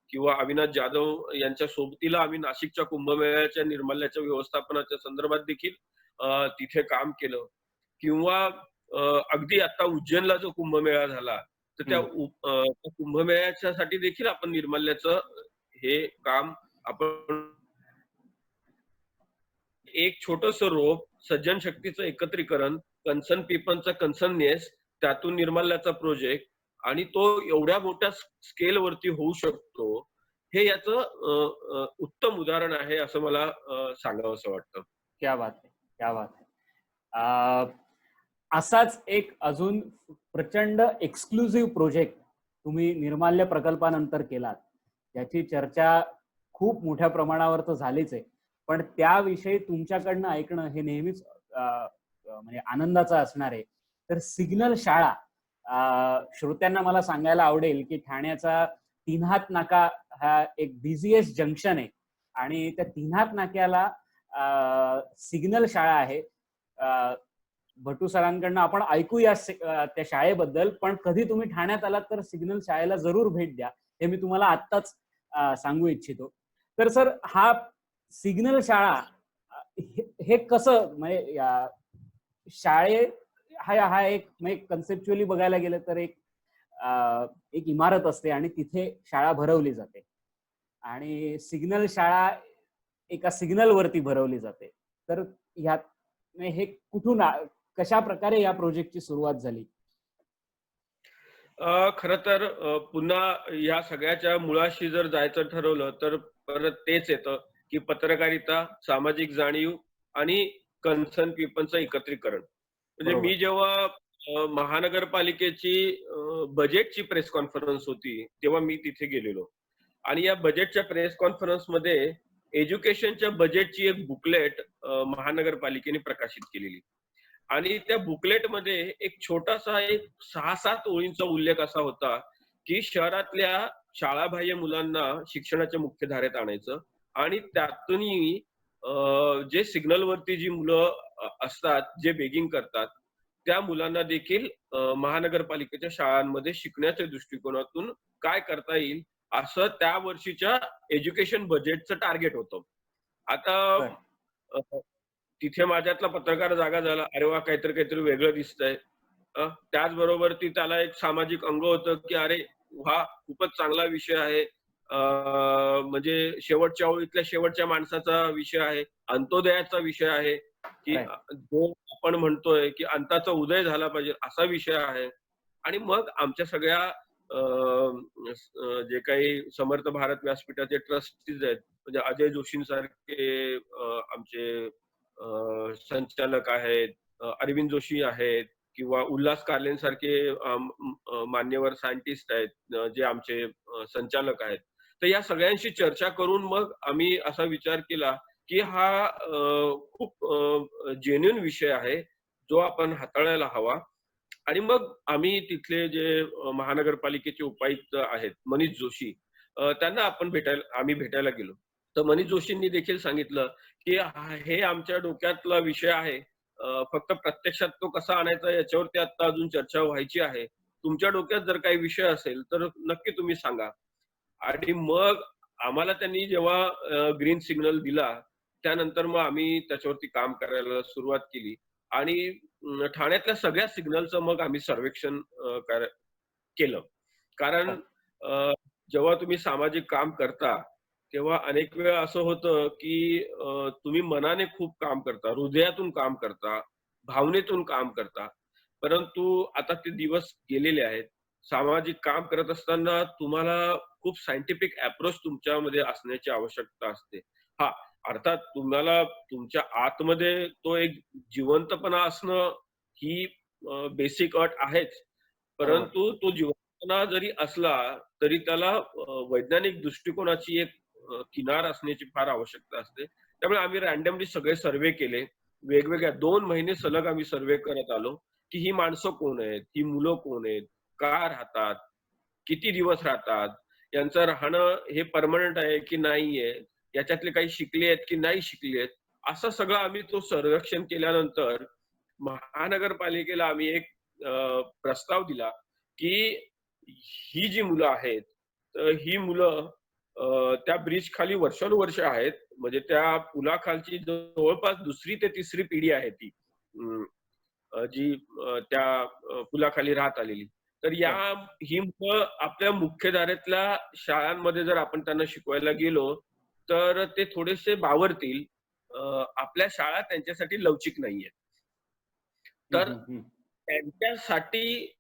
किंवा अविनाश जाधव यांच्या सोबतीला आम्ही नाशिकच्या कुंभमेळ्याच्या निर्माल्याच्या व्यवस्थापनाच्या संदर्भात देखील तिथे काम केलं. किंवा अगदी आता उज्जैनला जो कुंभमेळा झाला, तर हं. त्या कुंभमेळ्याच्यासाठी देखील आपण निर्माल्याचं हे काम आपण एक छोटंसं रोप, सज्जन शक्तीचं एकत्रीकरण, कणसन पिपनचा कणसन नेस, त्यातून निर्माल्याचा प्रोजेक्ट आणि तो एवढ्या मोठ्या स्केलवरती होऊ शकतो. हे याचं उत्तम उदाहरण आहे असं मला सांगावसं वाटतं. क्या बात है! क्या बात है! अ, असाच एक अजून प्रचंड एक्सक्लुझिव्ह प्रोजेक्ट तुम्ही निर्माल्य प्रकल्पानंतर केलात. त्याची चर्चा खूप मोठ्या प्रमाणावर तर झालीच आहे. पण त्याविषयी तुमच्याकडनं ऐकणं हे नेहमीच म्हणजे आनंदाचं असणार आहे. तर सिग्नल शाळा श्रोत्यांना मला सांगायला आवडेल, की ठाण्याचा तीन्हात नाका हा एक बिझिएस्ट जंक्शन आहे आणि त्या तीन्हात नाक्याला सिग्नल शाळा आहे. भटू सरांकडनं आपण ऐकूया त्या शाळेबद्दल. पण कधी तुम्ही ठाण्यात आलात तर सिग्नल शाळेला जरूर भेट द्या. हे मी तुम्हाला आत्ताच सांगू इच्छितो. तर सर हा सिग्नल शाळा हे कसं म्हणजे शाळे हा एक म्हणजे कन्सेप्च्युअली बघायला गेलं तर एक इमारत असते आणि तिथे शाळा भरवली जाते. आणि सिग्नल शाळा एका सिग्नल वरती भरवली जाते. तर ह्यात म्हणजे हे कुठून कशा प्रकारे या प्रोजेक्टची सुरुवात झाली? खरं तर पुन्हा या सगळ्याच्या मुळाशी जर जायचं ठरवलं, तर परत तेच येतं, की पत्रकारिता, सामाजिक जाणीव आणि कन्सर्न पीपलचं एकत्रीकरण. म्हणजे बरोबर. मी जेव्हा महानगरपालिकेची बजेटची प्रेस कॉन्फरन्स होती, तेव्हा मी तिथे गेलेलो. आणि या बजेटच्या प्रेस कॉन्फरन्समध्ये एज्युकेशनच्या बजेटची एक बुकलेट महानगरपालिकेने प्रकाशित केलेली. आणि त्या बुकलेटमध्ये एक छोटासा एक 6-7 ओळींचा उल्लेख असा होता, की शहरातल्या शाळाबाह्य मुलांना शिक्षणाच्या मुख्यधारेत आणायचं आणि त्यातूनही जे सिग्नलवरती जी मुलं असतात, जे बेगिंग करतात, त्या मुलांना देखील महानगरपालिकेच्या शाळांमध्ये शिकण्याच्या दृष्टिकोनातून काय करता येईल, असं त्या वर्षीच्या एज्युकेशन बजेटचं टार्गेट होतं. आता बरं. अ, तिथे माझ्यातला पत्रकार जागा झाला. अरे वाह! काहीतरी वेगळं दिसतंय. त्याचबरोबर त्याला एक सामाजिक अंग होतं, की अरे वाह! खूपच चांगला विषय आहे. अ, म्हणजे शेवटच्या ओळीतल्या शेवटच्या माणसाचा विषय आहे. अंत्योदयाचा विषय आहे, की राइट. जो आपण म्हणतोय, की अंताचा उदय झाला पाहिजे असा विषय आहे. आणि मग आमच्या सगळ्या जे काही समर्थ भारत व्यासपीठाचे ट्रस्टीज आहेत, म्हणजे अजय जोशींसारखे आमचे संचालक आहेत, अरविंद जोशी आहेत किंवा उल्हास कार्लेंसारखे मान्यवर सायंटिस्ट आहेत, जे आमचे संचालक आहेत. तर या सगळ्यांशी चर्चा करून मग आम्ही असा विचार केला, की हा खूप जेन्युइन विषय आहे, जो आपण हाताळायला हवा. आणि मग आम्ही तिथले जे महानगरपालिकेचे उपायुक्त आहेत, मनीष जोशी, त्यांना आम्ही भेटायला गेलो. तर मनीष जोशींनी देखील सांगितलं, की हे आमच्या डोक्यातला विषय आहे. फक्त प्रत्यक्षात तो कसा आणायचा याच्यावरती आता अजून चर्चा व्हायची आहे. तुमच्या डोक्यात जर काही विषय असेल, तर नक्की तुम्ही सांगा. आणि मग आम्हाला त्यांनी जेव्हा ग्रीन सिग्नल दिला, त्यानंतर मग आम्ही त्याच्यावरती काम करायला सुरुवात केली आणि ठाण्यातल्या सगळ्या सिग्नलचं मग आम्ही सर्वेक्षण केलं. कारण बरं. अ, जेव्हा तुम्ही सामाजिक काम करता, तेव्हा अनेक वेळा असं होतं, की तुम्ही मनाने खूप काम करता, हृदयातून काम करता, भावनेतून काम करता. परंतु आता ते दिवस गेलेले आहेत सामाजिक काम करत असताना तुम्हाला खूप सायंटिफिक अप्रोच तुमच्यामध्ये असण्याची आवश्यकता असते. हां, अर्थात तुम्हाला तुमच्या आतमध्ये तो एक जिवंतपणा असणं ही बेसिक अट आहेच. बरोबर. परंतु तो जिवंतपणा जरी असला, तरी त्याला वैज्ञानिक दृष्टिकोनाची एक किनार असण्याची फार आवश्यकता असते. त्यामुळे आम्ही रँडमली सगळे सर्व्हे केले. वेगवेगळ्या 2 महिने सलग आम्ही सर्व्हे करत आलो, की ही माणसं कोण आहेत? ही मुलं कोण आहेत? का राहतात? किती दिवस राहतात? यांचं राहणं हे पर्मनंट आहे की नाहीये? याच्यातले काही शिकले आहेत की नाही शिकले आहेत? असं सगळं आम्ही तो सर्वेक्षण केल्यानंतर महानगरपालिकेला आम्ही एक प्रस्ताव दिला, की ही जी मुलं आहेत, तर ही मुलं त्या ब्रिज खाली वर्षानुवर्षे आहेत. म्हणजे त्या पुलाखालची जवळपास 2री ते 3री पिढी आहे ती. जी त्या पुलाखाली राहत आलेली. तर बरं. ही मुलं आपल्या मुख्यधारेतल्या शाळांमध्ये जर आपण त्यांना शिकवायला गेलो, तर ते थोडेसे बावरतील. आपल्या शाळा त्यांच्यासाठी लवचिक नाहीयेत. हं, तर हं, हं. त्यांच्यासाठी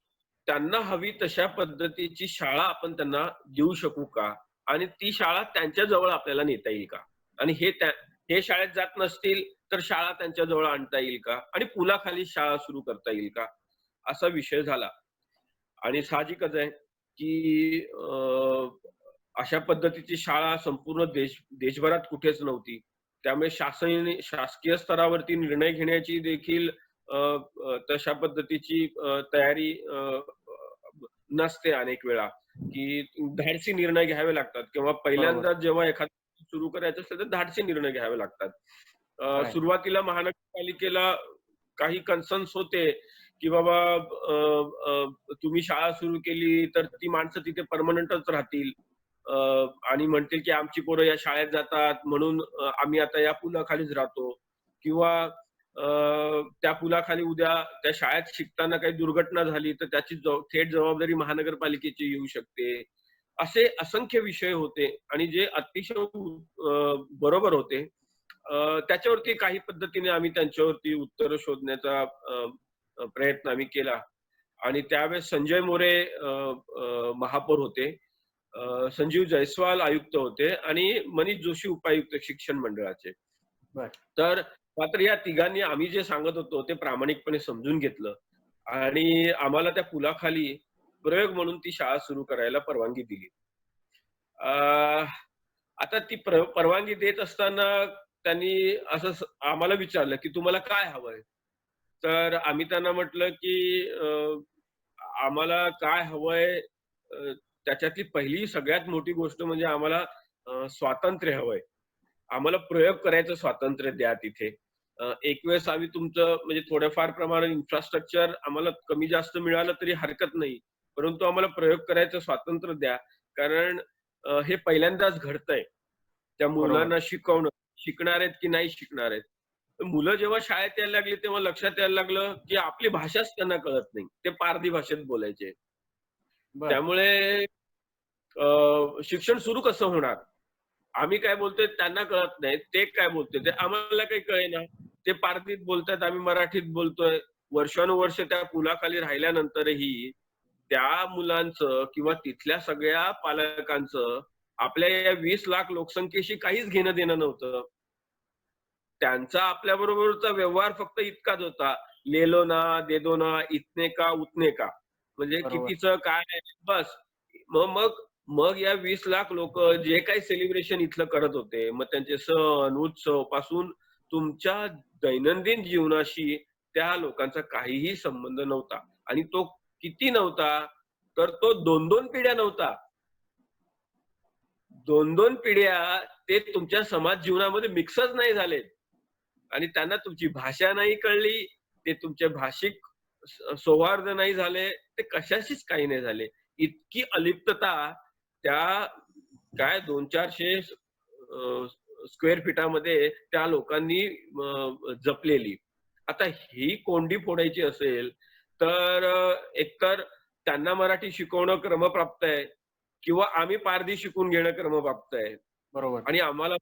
त्यांना हवी तशा पद्धतीची शाळा आपण त्यांना देऊ शकू का? आणि ती शाळा त्यांच्या जवळ आपल्याला नेता येईल का? आणि हे शाळेत जात नसतील, तर शाळा त्यांच्या जवळ आणता येईल का? आणि पुलाखाली शाळा सुरू करता येईल का? असा विषय झाला. आणि साहजिकच आहे, की अशा पद्धतीची शाळा संपूर्ण देशभरात कुठेच नव्हती. त्यामुळे शासकीय स्तरावरती निर्णय घेण्याची देखील तशा पद्धतीची तयारी नसते अनेक वेळा, की धाडसी निर्णय घ्यावे लागतात किंवा बरोबर. पहिल्यांदा जेव्हा एखादं सुरू करायचं असेल, तर धाडसी निर्णय घ्यावे लागतात. खरं आहे. सुरुवातीला महानगरपालिकेला काही कन्सर्न्स होते, की बाबा तुम्ही शाळा सुरू केली, तर ती माणसं तिथे पर्मनंटच राहतील. अ, आणि म्हणतील, की आमची पोरं या शाळेत जातात म्हणून आम्ही आता या पुलाखालीच राहतो किंवा त्या पुलाखाली उद्या त्या शाळेत शिकताना काही दुर्घटना झाली, तर त्याची थेट जबाबदारी महानगरपालिकेची येऊ शकते. असे असंख्य विषय होते आणि जे अतिशय बरोबर होते. त्याच्यावरती काही पद्धतीने आम्ही त्यांच्यावरती उत्तरं शोधण्याचा प्रयत्न आम्ही केला आणि त्यावेळेस संजय मोरे महापौर होते. संजीव जयस्वाल आयुक्त होते आणि मनीष जोशी उपायुक्त शिक्षण मंडळाचे. बरं. तर मात्र या तिघांनी आम्ही जे सांगत होतो ते प्रामाणिकपणे समजून घेतलं आणि आम्हाला त्या पुलाखाली प्रयोग म्हणून ती शाळा सुरू करायला परवानगी दिली. अ, आता ती परवानगी देत असताना त्यांनी असं आम्हाला विचारलं, की "तुम्हाला काय हवंय?" तर आम्ही त्यांना म्हटलं, की "आम्हाला काय हवंय?" त्याच्यातली पहिली सगळ्यात मोठी गोष्ट म्हणजे आम्हाला स्वातंत्र्य हवंय. आम्हाला प्रयोग करायचं स्वातंत्र्य द्या तिथे. एक वेळेस आम्ही तुमचं म्हणजे थोड्याफार प्रमाणात इन्फ्रास्ट्रक्चर आम्हाला कमी जास्त मिळालं तरी हरकत नाही. परंतु आम्हाला प्रयोग करायचं स्वातंत्र्य द्या. कारण हे पहिल्यांदाच घडतंय. त्या बरोबर. मुलांना शिकवणं, शिकणार आहेत की नाही शिकणार आहेत. तर मुलं जेव्हा शाळेत यायला लागली तेव्हा लक्षात यायला लागलं, की आपली भाषाच त्यांना कळत नाही. ते पारधी भाषेत बोलायचे. बरं. त्यामुळे शिक्षण सुरू कसं होणार? आम्ही काय बोलतोय त्यांना कळत नाही. ते काय बोलतोय ते आम्हाला काही कळेना. ते पारधीत बोलतायत, आम्ही मराठीत बोलतोय. वर्षानुवर्ष त्या पुलाखाली राहिल्यानंतरही त्या मुलांचं किंवा तिथल्या सगळ्या पालकांचं आपल्या या 20 लाख लोकसंख्येशी काहीच घेणं-देणं नव्हतं. त्यांचा आपल्याबरोबरचा व्यवहार फक्त इतकाच होता. "ले लो ना, दे दो ना, इतने का, उतने का." म्हणजे बरोबर. कितीचं काय बस. मग मग मग या 20 लाख लोकं जे काही सेलिब्रेशन इथलं करत होते, मग त्यांचे सण, उत्सव पासून तुमच्या दैनंदिन जीवनाशी त्या लोकांचा काहीही संबंध नव्हता. आणि तो किती नव्हता, तर तो 2-2 पिढ्या नव्हता. 2-2 पिढ्या ते तुमच्या समाज जीवनामध्ये मिक्सच नाही झाले. आणि त्यांना तुमची भाषा नाही कळली, ते तुमचे भाषिक सौहार्द नाही झाले, ते कशाशीच काही नाही झाले. इतकी अलिप्तता त्या काय 200-400 स्क्वेअर फीटामध्ये त्या लोकांनी जपलेली. आता ही कोंडी फोडायची असेल, तर एकतर त्यांना मराठी शिकवणं क्रमप्राप्त आहे किंवा आम्ही पारधी शिकून घेणं क्रमप्राप्त आहे. बरोबर. आणि आम्हाला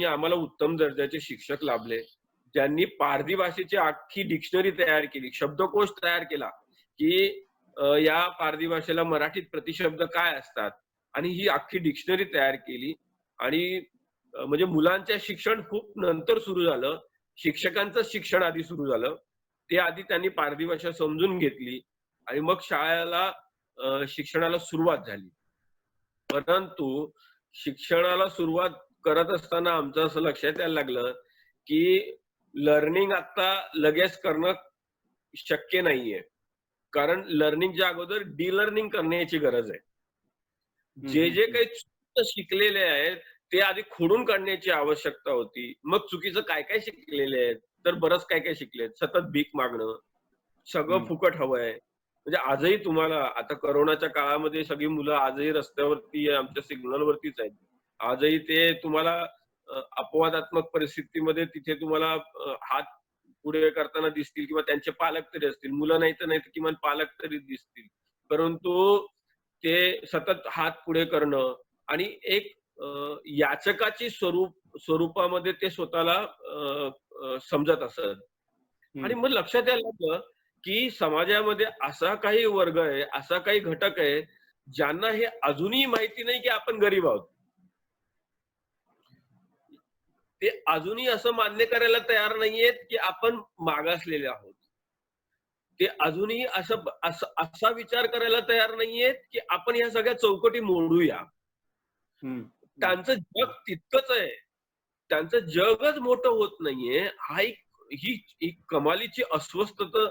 आम्हाला उत्तम दर्जाचे शिक्षक लाभले. ज्यांनी पारधी भाषेची अख्खी डिक्शनरी तयार केली, शब्दकोश तयार केला, की या पारधी भाषेला मराठीत प्रतिशब्द काय असतात आणि ही अख्खी डिक्शनरी तयार केली. आणि म्हणजे मुलांच्या शिक्षण खूप नंतर सुरू झालं. शिक्षकांचं शिक्षण आधी सुरू झालं. ते आधी त्यांनी पारधी भाषा समजून घेतली आणि मग शिक्षणाला सुरुवात झाली. परंतु शिक्षणाला सुरुवात करत असताना आमचं असं लक्षात यायला लागलं, की लर्निंग आता लगेच करणं शक्य नाहीये. कारण लर्निंगच्या अगोदर डिलर्निंग करण्याची गरज आहे. हं, हं, जे हं. काही चुकीचं शिकलेले आहेत, ते आधी खोडून काढण्याची आवश्यकता होती. मग चुकीचं काय-काय शिकलेले आहेत, तर बरंच काय-काय शिकलेत. सतत भीक मागणं, सगळं हं. फुकट हवंय. म्हणजे आजही तुम्हाला आता कोरोनाच्या काळामध्ये सगळी मुलं आजही रस्त्यावरती आमच्या सिग्नलवरतीच आहेत. आजही ते तुम्हाला अपवादात्मक परिस्थितीमध्ये तिथे तुम्हाला हात पुढे करताना दिसतील किंवा त्यांचे पालक तरी असतील. मुलं नाही तर किमान पालक तरी दिसतील. परंतु ते सतत हात पुढे करणं आणि एक याचकाची स्वरूपामध्ये ते स्वतःला समजत असत. आणि हं. मग लक्षात यायला लागलं, की समाजामध्ये असा काही वर्ग आहे, असा काही घटक आहे, ज्यांना हे अजूनही माहिती नाही, की आपण गरीब आहोत. ते अजूनही असं मान्य करायला तयार नाहीयेत, की आपण मागासलेले आहोत. ते अजूनही असा विचार करायला तयार नाहीयेत, की आपण ह्या सगळ्या चौकटी मोडूया. हं. हं. त्यांचं जग तितकंच आहे. त्यांचं जगच मोठं होत नाहीये. ही एक कमालीची अस्वस्थता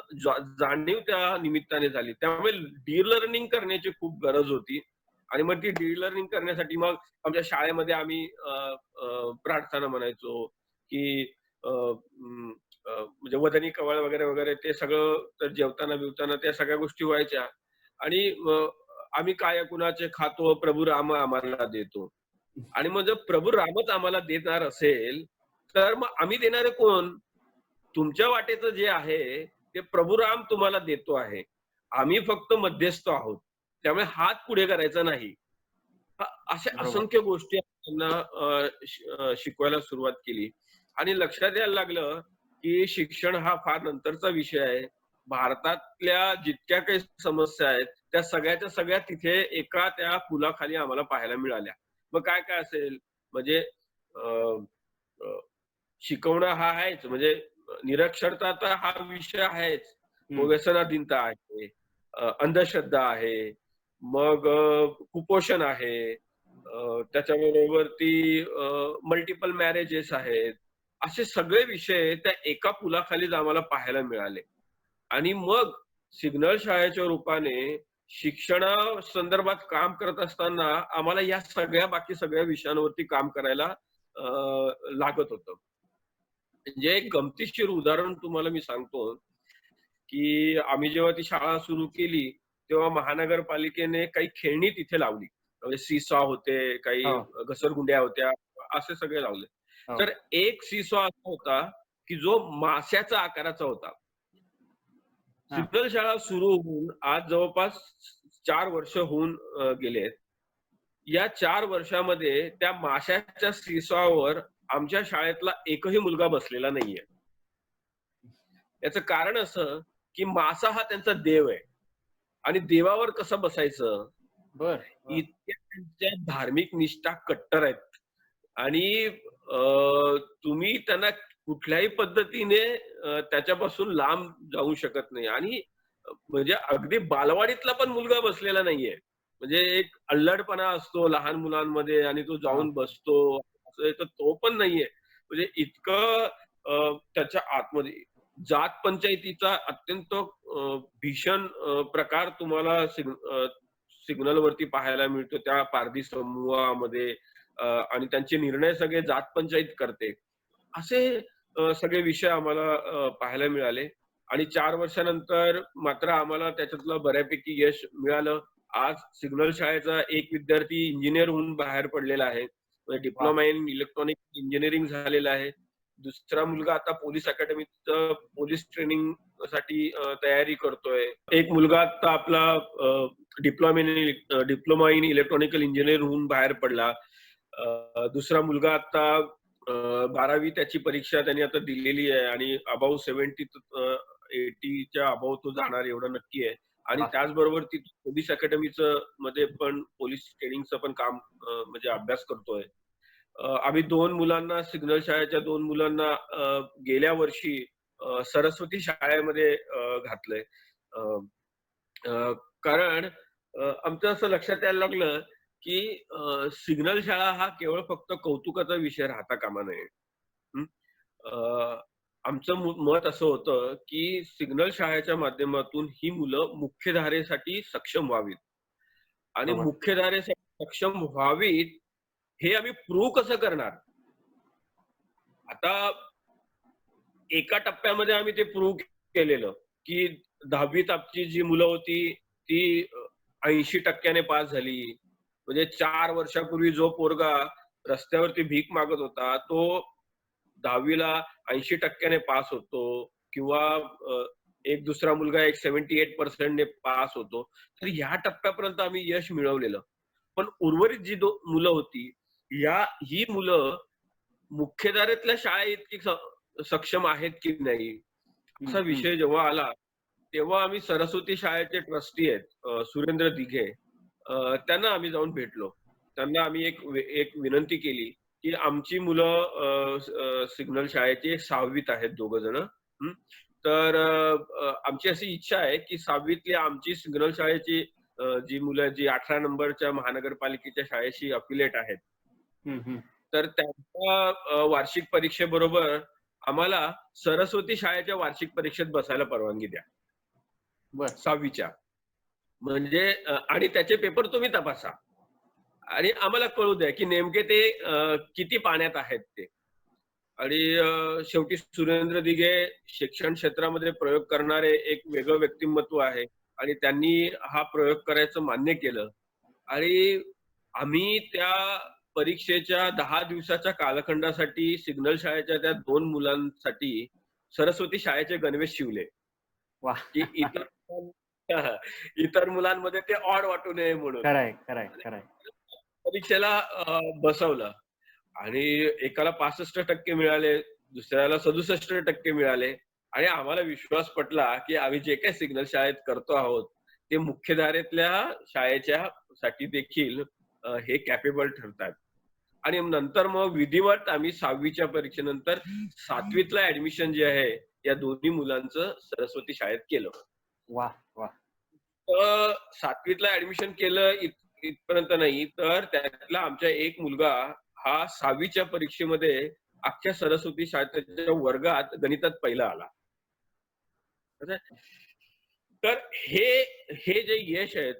जाणीव त्या निमित्ताने झाली. त्यामुळे डी-लर्निंग करण्याची खूप गरज होती. आणि मग ती डी-लर्निंग करण्यासाठी मग आमच्या शाळेमध्ये आम्ही प्रार्थना म्हणायचो, की म्हणजे वदनी कवळ वगैरे, वगैरे ते सगळं तर जेवताना-बिवताना त्या सगळ्या गोष्टी व्हायच्या. आणि आम्ही काय कुणाचे खातो, प्रभू राम आम्हाला देतो. आणि मग जर प्रभू रामच आम्हाला देणार असेल, तर मग आम्ही देणारे कोण? तुमच्या वाटेचं जे आहे, ते प्रभू राम तुम्हाला देतो आहे. आम्ही फक्त मध्यस्थ आहोत. त्यामुळे हात पुढे करायचा नाही. अशा बरोबर. असंख्य गोष्टी त्यांना शिकवायला सुरुवात केली. आणि लक्षात यायला लागलं, की शिक्षण हा फार नंतरचा विषय आहे. भारतातल्या जितक्या काही समस्या आहेत, त्या सगळ्याच्या सगळ्या तिथे एका त्या पुलाखाली आम्हाला पाहायला मिळाल्या. मग काय-काय असेल म्हणजे अ, अ, शिकवणं हा आहेच, म्हणजे निरक्षरता तर हा विषय आहेच. मग हं. व्यसनाधीनता आहे, अंधश्रद्धा आहे, मग कुपोषण आहे, त्याच्याबरोबर मल्टिपल मॅरेजेस आहेत. असे सगळे विषय त्या एका पुलाखालीच आम्हाला पाहायला मिळाले. आणि मग सिग्नल शाळेच्या रूपाने शिक्षणासंदर्भात काम करत असताना आम्हाला या बाकी सगळ्या विषयांवरती काम करायला लागत होतं. म्हणजे एक गमतीशीर उदाहरण तुम्हाला मी सांगतो, की आम्ही जेव्हा ती शाळा सुरू केली, तेव्हा महानगरपालिकेने काही खेळणी तिथे लावली. म्हणजे सीसॉ होते, काही हो, घसरगुंड्या होत्या, असे सगळे लावले. हो. तर एक सीसॉ असा होता, की जो माश्याच्या आकाराचा होता. हां. सिग्नल शाळा सुरू होऊन आज जवळपास 4 वर्ष होऊन गेलेत. या 4 वर्षामध्ये त्या माशाच्या सीसॉवर आमच्या शाळेतला एकही मुलगा बसलेला नाहीये. याचं कारण असं, की मासा हा त्यांचा देव आहे आणि देवावर कसं बसायचं? बरं. हां. इतक्या त्यांच्या धार्मिक निष्ठा कट्टर आहेत. आणि तुम्ही त्यांना कुठल्याही पद्धतीने त्याच्यापासून लांब जाऊ शकत नाही. आणि म्हणजे अगदी बालवाडीतला पण मुलगा बसलेला नाहीये. म्हणजे एक अल्लडपणा असतो लहान मुलांमध्ये आणि तो हां. जाऊन बसतो, असं आहे, तर तो पण नाहीये. म्हणजे इतकं त्याच्या आतमध्ये जात पंचायतीचा अत्यंत भीषण प्रकार तुम्हाला सिग्नलवरती पाहायला मिळतो त्या पारधी समूहामध्ये. आणि त्यांचे निर्णय सगळे जात पंचायत करते. असे सगळे विषय आम्हाला पाहायला मिळाले. आणि 4 वर्षानंतर मात्र आम्हाला त्याच्यातलं बऱ्यापैकी यश मिळालं. आज सिग्नल शाळेचा एक विद्यार्थी इंजिनिअर होऊन बाहेर पडलेला आहे. म्हणजे वाह! डिप्लोमा इन इलेक्ट्रॉनिक इंजिनिअरिंग झालेला आहे. दुसरा मुलगा आता पोलीस अकॅडमीत पोलीस ट्रेनिंगसाठी तयारी करतोय. एक मुलगा आता आपला डिप्लोमा इन इलेक्ट्रॉनिकल इंजिनिअर होऊन बाहेर पडला. दुसरा मुलगा आता 12वी त्याची परीक्षा त्यांनी आता दिलेली आहे आणि अबाव 70 80च्या अबाव तो जाणार एवढं नक्की आहे. आणि त्याचबरोबर ती पोलीस अकॅडमीचं मध्ये पण पोलीस ट्रेनिंगचं पण काम म्हणजे अभ्यास करतोय. आम्ही 2 मुलांना सिग्नल शाळेच्या 2 मुलांना गेल्या वर्षी सरस्वती शाळेमध्ये घातलंय. अ, अ, कारण आमचं असं लक्षात यायला लागलं, की सिग्नल शाळा हा केवळ फक्त कौतुकाचा विषय राहता कामा नये. हं. आमचं मत असं होतं, की सिग्नल शाळेच्या माध्यमातून ही मुलं मुख्यधारेसाठी सक्षम व्हावीत आणि बरोबर. मुख्यधारेसाठी सक्षम व्हावीत, हे आम्ही प्रूव्ह कसं करणार? आता एका टप्प्यामध्ये आम्ही ते प्रूव्ह केलेलं, की 10वीत आमची जी मुलं होती, ती 80% ने पास झाली. म्हणजे 4 वर्षापूर्वी जो पोरगा रस्त्यावरती भीक मागत होता, तो 10वीला 80% ने पास होतो किंवा एक दुसरा मुलगा एक 78% ने पास होतो. तर ह्या टप्प्यापर्यंत आम्ही यश मिळवलेलं. पण उर्वरित जी मुलं होती, ही मुलं मुख्यधारेतल्या शाळेइतकी सक्षम आहेत की नाही, हं, असा हं. विषय जेव्हा आला, तेव्हा आम्ही सरस्वती शाळेचे ट्रस्टी आहेत सुरेंद्र दिघे, त्यांना आम्ही जाऊन भेटलो. त्यांना आम्ही एक विनंती केली, की आमची मुलं सिग्नल शाळेची 6वीत आहेत दोघं जण. तर आमची अशी इच्छा आहे, की 6वीतली आमची सिग्नल शाळेची जी मुलं जी 18 नंबरच्या महानगरपालिकेच्या शाळेशी अफिलिएट आहेत. हं, हं. तर त्यांच्या वार्षिक परीक्षेबरोबर आम्हाला सरस्वती शाळेच्या वार्षिक परीक्षेत बसायला परवानगी द्या. बरं. 6वीच्या. म्हणजे आणि त्याचे पेपर तुम्ही तपासा आणि आम्हाला कळू द्या, की नेमके ते किती पाण्यात आहेत ते. आणि शेवटी सुरेंद्र दिघे शिक्षण क्षेत्रामध्ये प्रयोग करणारे एक वेगळं व्यक्तिमत्व आहे आणि त्यांनी हा प्रयोग करायचं मान्य केलं आणि आम्ही त्या परीक्षेच्या 10 दिवसाच्या कालखंडासाठी सिग्नल शाळेच्या त्या 2 मुलांसाठी सरस्वती शाळेचे गणवेश शिवले, वाह! की इतर इतर मुलांमध्ये ते ऑड वाटू नये म्हणून. खरंय, खरंय, आणि खरंय. परीक्षेला बसवलं आणि एकाला 65% मिळाले, दुसऱ्याला 67% मिळाले आणि आम्हाला विश्वास पटला, की आम्ही जे काही सिग्नल शाळेत करतो आहोत, ते मुख्यधारेतल्या शाळेच्या साठी देखील हे कॅपेबल ठरतात. आणि नंतर मग विधिवत आम्ही 6वीच्या परीक्षेनंतर 7वीतला ॲडमिशन जे आहे, या दोन्ही मुलांचं सरस्वती शाळेत केलं. वाह! वाह! 7वीतला ॲडमिशन केलं इथपर्यंत नाही, तर त्यातला आमचा एक मुलगा हा 6वीच्या परीक्षेमध्ये अख्ख्या सरस्वती शाळेच्या वर्गात गणितात पहिला आला. कसं आहे, तर हे हे जे यश आहे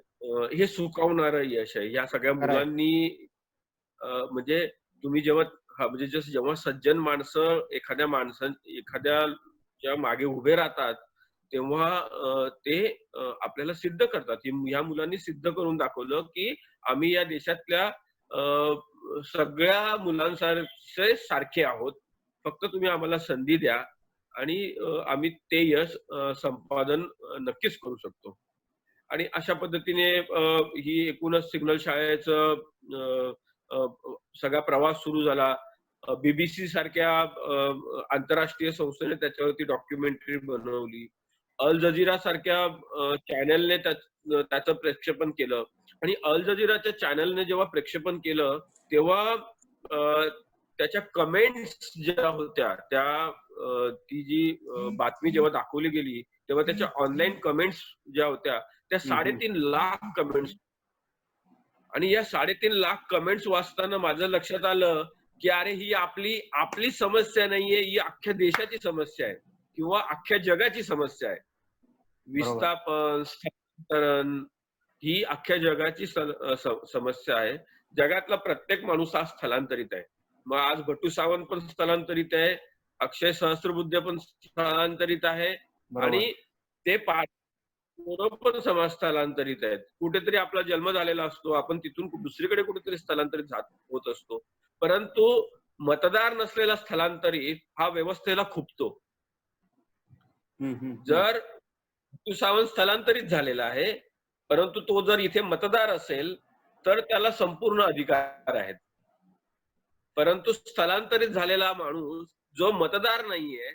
हे सुखावणारं यश आहे. या सगळ्या खरंय. मुलांनी म्हणजे तुम्ही जेव्हा म्हणजे जसं जेव्हा सज्जन माणसं एखाद्याच्या मागे उभे राहतात, तेव्हा ते आपल्याला सिद्ध करतात. ह्या मुलांनी सिद्ध करून दाखवलं, की आम्ही या देशातल्या सगळ्या मुलांसारखे सारखे आहोत. फक्त तुम्ही आम्हाला संधी द्या आणि आम्ही ते यश संपादन नक्कीच करू शकतो. आणि अशा पद्धतीने ही एकूणच सिग्नल शाळेचं अ, अ, सगळा प्रवास सुरू झाला. BBC सारख्या आंतरराष्ट्रीय संस्थेने त्याच्यावरती डॉक्युमेंटरी बनवली. अल जझीरा सारख्या चॅनलने त्याचं प्रक्षेपण केलं आणि अल जझीराच्या चॅनलने जेव्हा प्रक्षेपण केलं, तेव्हा अ, त्याच्या कमेंट्स ज्या होत्या, ती जी बातमी जेव्हा दाखवली गेली, तेव्हा त्याच्या ऑनलाईन कमेंट्स ज्या होत्या, त्या हं, हं. 3.5 लाख कमेंट्स आणि या 3.5 लाख कमेंट्स वाचताना माझं लक्षात आलं, की अरे ही आपली आपली समस्या नाहीये, ही अख्ख्या देशाची समस्या आहे किंवा अख्ख्या जगाची समस्या आहे. बरोबर. विस्थापन, स्थलांतरण ही अख्ख्या जगाची समस्या आहे. जगातला प्रत्येक माणूस हा स्थलांतरित आहे. मग आज भट्टू सावंत पण स्थलांतरित आहे. अक्षय सहस्त्रबुद्धे पण स्थलांतरित आहे बरोबर. आणि ते पोरं पण समाज स्थलांतरित आहेत. कुठेतरी आपला जन्म झालेला असतो. आपण तिथून दुसरीकडे कुठेतरी स्थलांतरित होत असतो. परंतु मतदार नसलेला स्थलांतरित हा व्यवस्थेला खुपतो. हं, हं, हं. जर ऋतू सावंत स्थलांतरित झालेला आहे, परंतु तो जर इथे मतदार असेल, तर त्याला संपूर्ण अधिकार आहेत. परंतु स्थलांतरित झालेला माणूस जो मतदार नाहीये,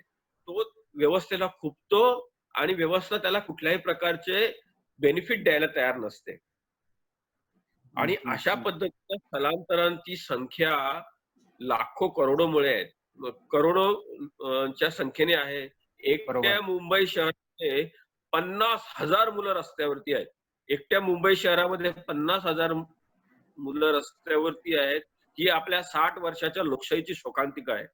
तो व्यवस्थेला खुपतो आणि व्यवस्था त्याला कुठल्याही प्रकारचे बेनिफिट द्यायला तयार नसते. आणि अशा पद्धतीच्या स्थलांतरांची संख्या लाखो करोडोमुळे आहेत. च्या संख्येने आहे. बरोबर. एकट्या मुंबई शहरामध्ये 50,000 मुलं रस्त्यावरती आहेत. एकट्या मुंबई शहरामध्ये 50,000 मुलं रस्त्यावरती आहेत. ही आपल्या 60 वर्षाच्या लोकशाहीची शोकांतिका आहे.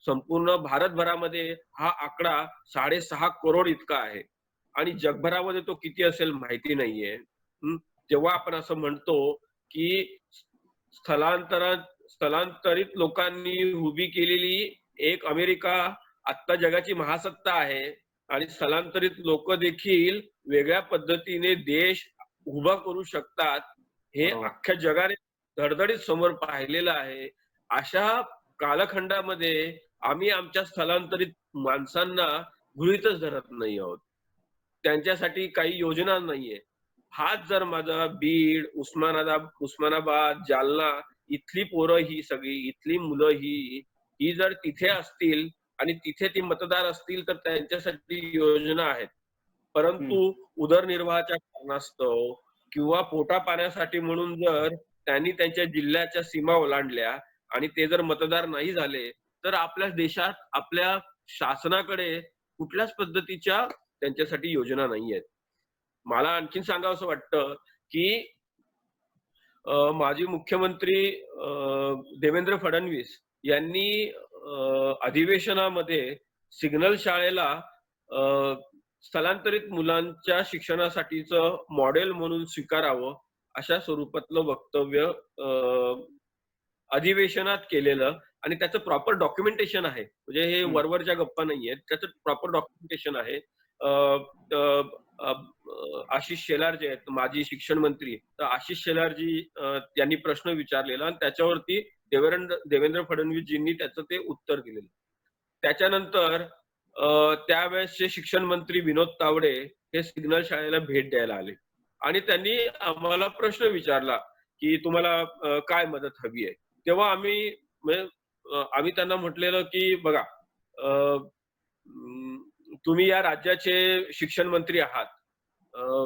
संपूर्ण भारतभरामध्ये हा आकडा 6.5 करोड इतका आहे आणि जगभरामध्ये तो किती असेल माहिती नाहीये. जेव्हा आपण असं म्हणतो की स्थलांतरित लोकांनी उभी केलेली एक अमेरिका आत्ता जगाची महासत्ता आहे आणि स्थलांतरित लोक देखील वेगळ्या पद्धतीने देश उभा करू शकतात, हे बरोबर. अख्ख्या जगाने धडधडीत समोर पाहिलेलं आहे. अशा कालखंडामध्ये आम्ही आमच्या स्थलांतरित माणसांना गृहीतच धरत नाही आहोत. त्यांच्यासाठी काही योजना नाहीये. हाच जर माझा बीड, उस्मानाबाद, जालना इथली पोरं ही सगळी, इथली मुलं ही जर तिथे असतील आणि तिथे ती मतदार असतील तर त्यांच्यासाठी योजना आहेत. परंतु उदरनिर्वाहाच्या कारणास्तव किंवा पोटापाण्यासाठी म्हणून जर त्यांनी त्यांच्या जिल्ह्याच्या सीमा ओलांडल्या आणि ते जर मतदार नाही झाले, तर आपल्या देशात, आपल्या शासनाकडे कुठल्याच पद्धतीच्या त्यांच्यासाठी योजना नाहीयेत. मला आणखीन सांगावसं वाटतं, की माजी मुख्यमंत्री देवेंद्र फडणवीस यांनी अधिवेशनामध्ये सिग्नल शाळेला स्थलांतरित मुलांच्या शिक्षणासाठीचं मॉडेल म्हणून स्वीकारावं, अशा स्वरूपातलं वक्तव्य अधिवेशनात केलेलं आणि त्याचं प्रॉपर डॉक्युमेंटेशन आहे. म्हणजे हे वरवरच्या गप्पा नाहीयेत. त्याचं प्रॉपर डॉक्युमेंटेशन आहे. आशिष शेलार जे आहेत माजी शिक्षण मंत्री, तर आशिष शेलारजी यांनी प्रश्न विचारलेला आणि त्याच्यावरती देवेंद्र फडणवीसजींनी त्याचं ते उत्तर दिलेलं. त्याच्यानंतर त्यावेळेसचे शिक्षण मंत्री विनोद तावडे हे सिग्नल शाळेला भेट द्यायला आले आणि त्यांनी आम्हाला प्रश्न विचारला की तुम्हाला काय मदत हवी आहे. तेव्हा आम्ही त्यांना म्हटलेलं की बघा, तुम्ही या राज्याचे शिक्षण मंत्री आहात.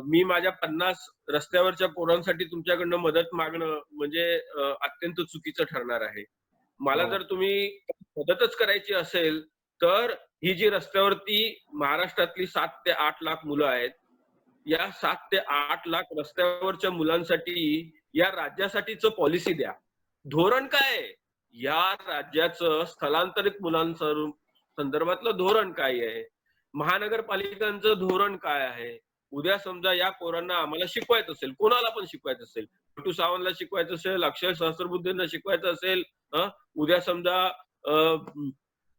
मी माझ्या 50 रस्त्यावरच्या पोरांसाठी तुमच्याकडनं मदत मागणं म्हणजे अत्यंत चुकीचं ठरणार आहे. मला जर तुम्ही मदतच करायची असेल, तर ही जी रस्त्यावरती महाराष्ट्रातली 7 ते 8 लाख मुलं आहेत, या 7 ते 8 लाख रस्त्यावरच्या मुलांसाठी या राज्यासाठीचं पॉलिसी द्या. धोरण काय आहे? या राज्याचं स्थलांतरित संदर्भातलं धोरण काय आहे? महानगरपालिकांचं धोरण काय आहे? उद्या समजा या पोरांना आम्हाला शिकवायचं असेल, कोणाला पण शिकवायचं असेल, छोटू सावंतला शिकवायचं असेल, अक्षय सहस्रबुद्धेंना शिकवायचं असेल, उद्या समजा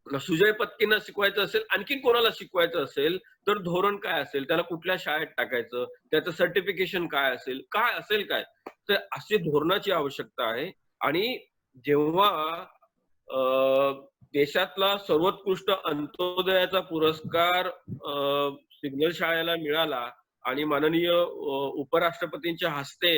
सुजय पत्कींना शिकवायचं असेल, आणखीन कोणाला शिकवायचं असेल, तर धोरण काय असेल? त्याला कुठल्या शाळेत टाकायचं? त्याचं सर्टिफिकेशन काय असेल? काय असेल काय? तर अशी धोरणाची आवश्यकता आहे. आणि जेव्हा देशातला सर्वोत्कृष्ट अंत्योदयाचा पुरस्कार सिग्नल शाळेला मिळाला आणि माननीय उपराष्ट्रपतींच्या हस्ते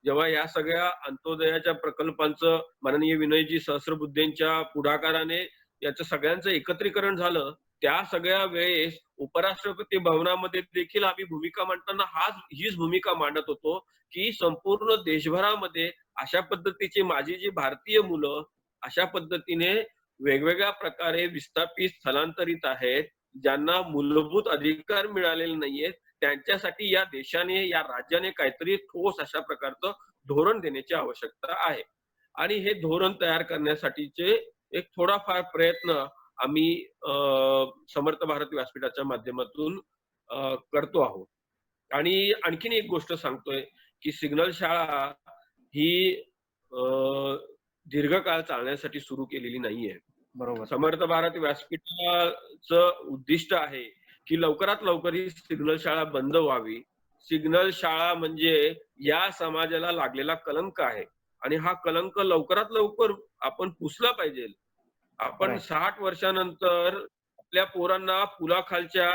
जेव्हा या सगळ्या अंत्योदयाच्या प्रकल्पांचं माननीय विनयजी सहस्रबुद्धेंच्या पुढाकाराने याचं सगळ्यांचं एकत्रीकरण झालं, त्या सगळ्या वेळेस उपराष्ट्रपती भवनामध्ये देखील आम्ही भूमिका मांडताना हीच भूमिका मांडत होतो की संपूर्ण देशभरामध्ये अशा पद्धतीची माझी जी भारतीय मुलं अशा पद्धतीने वेगवेगळ्या प्रकारे विस्थापित स्थलांतरित आहेत, ज्यांना मूलभूत अधिकार मिळालेले नाहीयेत, त्यांच्यासाठी या देशाने, या राज्याने काहीतरी ठोस अशा प्रकारचं धोरण देण्याची आवश्यकता आहे. आणि हे धोरण तयार करण्यासाठीचे एक थोडाफार प्रयत्न आम्ही समर्थ भारत व्यासपीठाच्या माध्यमातून करतो आहोत. आणि आणखीन एक गोष्ट सांगतोय की सिग्नल शाळा ही दीर्घकाळ चालण्यासाठी सुरू केलेली नाहीये. बरोबर. समर्थ भारत व्यासपीठाचं उद्दिष्ट आहे की लवकरात लवकर ही सिग्नल शाळा बंद व्हावी. सिग्नल शाळा म्हणजे या समाजाला लागलेला कलंक आहे आणि हा कलंक लवकरात लवकर आपण पुसला पाहिजे. आपण 60 वर्षानंतर आपल्या पोरांना पुलाखालच्या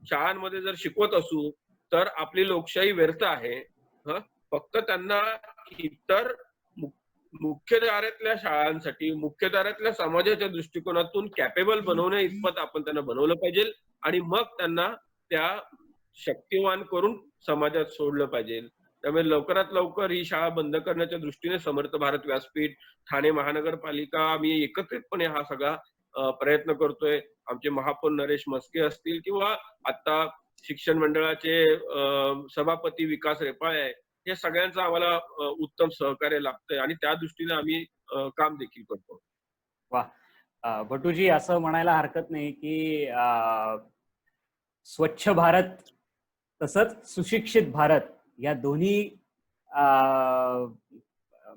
शाळांमध्ये जर शिकवत असू तर आपली लोकशाही व्यर्थ आहे. फक्त त्यांना इतर मुख्यधारेतल्या शाळांसाठी, मुख्यधारेतल्या समाजाच्या दृष्टिकोनातून कॅपेबल बनवण्या इतपत आपण त्यांना बनवलं पाहिजे आणि मग त्यांना त्या शक्तिवान करून समाजात सोडलं पाहिजे. त्यामुळे लवकरात लवकर ही शाळा बंद करण्याच्या दृष्टीने समर्थ भारत व्यासपीठ, ठाणे महानगरपालिका आम्ही एकत्रितपणे हा सगळा प्रयत्न करतोय. आमचे महापौर नरेश म्हस्के असतील किंवा आता शिक्षण मंडळाचे सभापती विकास रेपाळे आहे. या सगळ्यांचं आम्हाला उत्तम सहकार्य लाभतंय आणि त्या दृष्टीने आम्ही काम देखील करतो. वाह! भटूजी, असं म्हणायला हरकत नाही की स्वच्छ भारत तसंच सुशिक्षित भारत या दोन्ही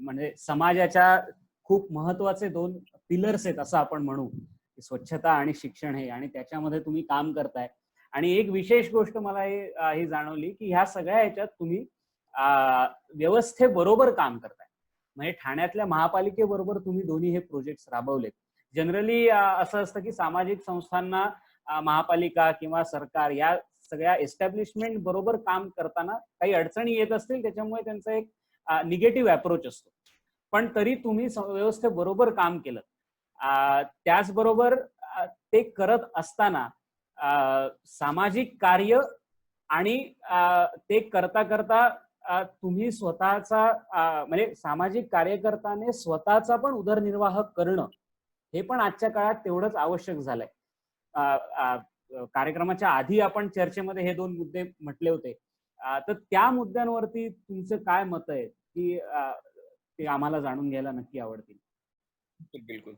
म्हणजे समाजाच्या खूप महत्वाचे दोन पिलर्स आहेत असं आपण म्हणू. स्वच्छता आणि शिक्षण हे, आणि त्याच्यामध्ये तुम्ही काम करताय. आणि एक विशेष गोष्ट मला ही जाणवली की ह्या सगळ्या ह्याच्यात तुम्ही व्यवस्थेबरोबर काम करताय. म्हणजे ठाण्यातल्या महापालिकेबरोबर तुम्ही दोन्ही हे प्रोजेक्ट राबवलेत. जनरली असं असतं की सामाजिक संस्थांना महापालिका किंवा सरकार या सगळ्या एस्टॅब्लिशमेंट बरोबर काम करताना काही अडचणी येत असतील, त्याच्यामुळे त्यांचा एक निगेटिव्ह अप्रोच असतो. पण तरी तुम्ही व्यवस्थेबरोबर काम केलं. त्याचबरोबर ते करत असताना सामाजिक कार्य आणि ते करता करता तुम्ही स्वतःचा म्हणजे सामाजिक कार्यकर्त्याने स्वतःचा पण उदरनिर्वाह करणं हे पण आजच्या काळात तेवढंच आवश्यक झालंय. कार्यक्रमाच्या आधी आपण चर्चेमध्ये हे दोन मुद्दे म्हटले होते. तर त्या मुद्द्यांवरती तुमचं काय मत आहे की ते आम्हाला जाणून घ्यायला नक्की आवडतील. बिलकुल.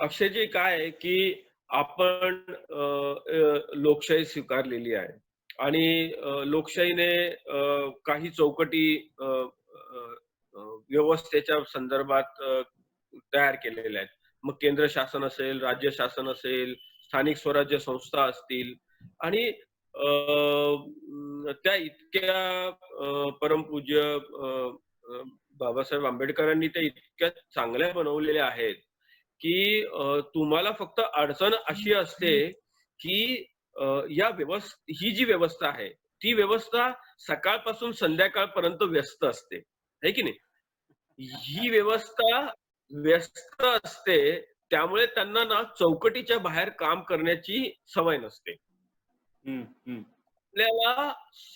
अक्षयजी, काय आहे की आपण लोकशाही स्वीकारलेली आहे आणि लोकशाहीने काही चौकटी अ, अ, अ, व्यवस्थेच्या संदर्भात तयार केलेल्या आहेत. मग केंद्र शासन असेल, राज्य शासन असेल, स्थानिक स्वराज्य संस्था असतील आणि त्या इतक्या परमपूज्य बाबासाहेब आंबेडकरांनी त्या इतक्या चांगल्या बनवलेल्या आहेत की तुम्हाला फक्त अडचण अशी असते की ही जी व्यवस्था आहे, ती व्यवस्था सकाळपासून संध्याकाळपर्यंत व्यस्त असते, है की नाही? ही व्यवस्था व्यस्त असते, त्यामुळे त्यांना ना चौकटीच्या बाहेर काम करण्याची सवय नसते. आपल्याला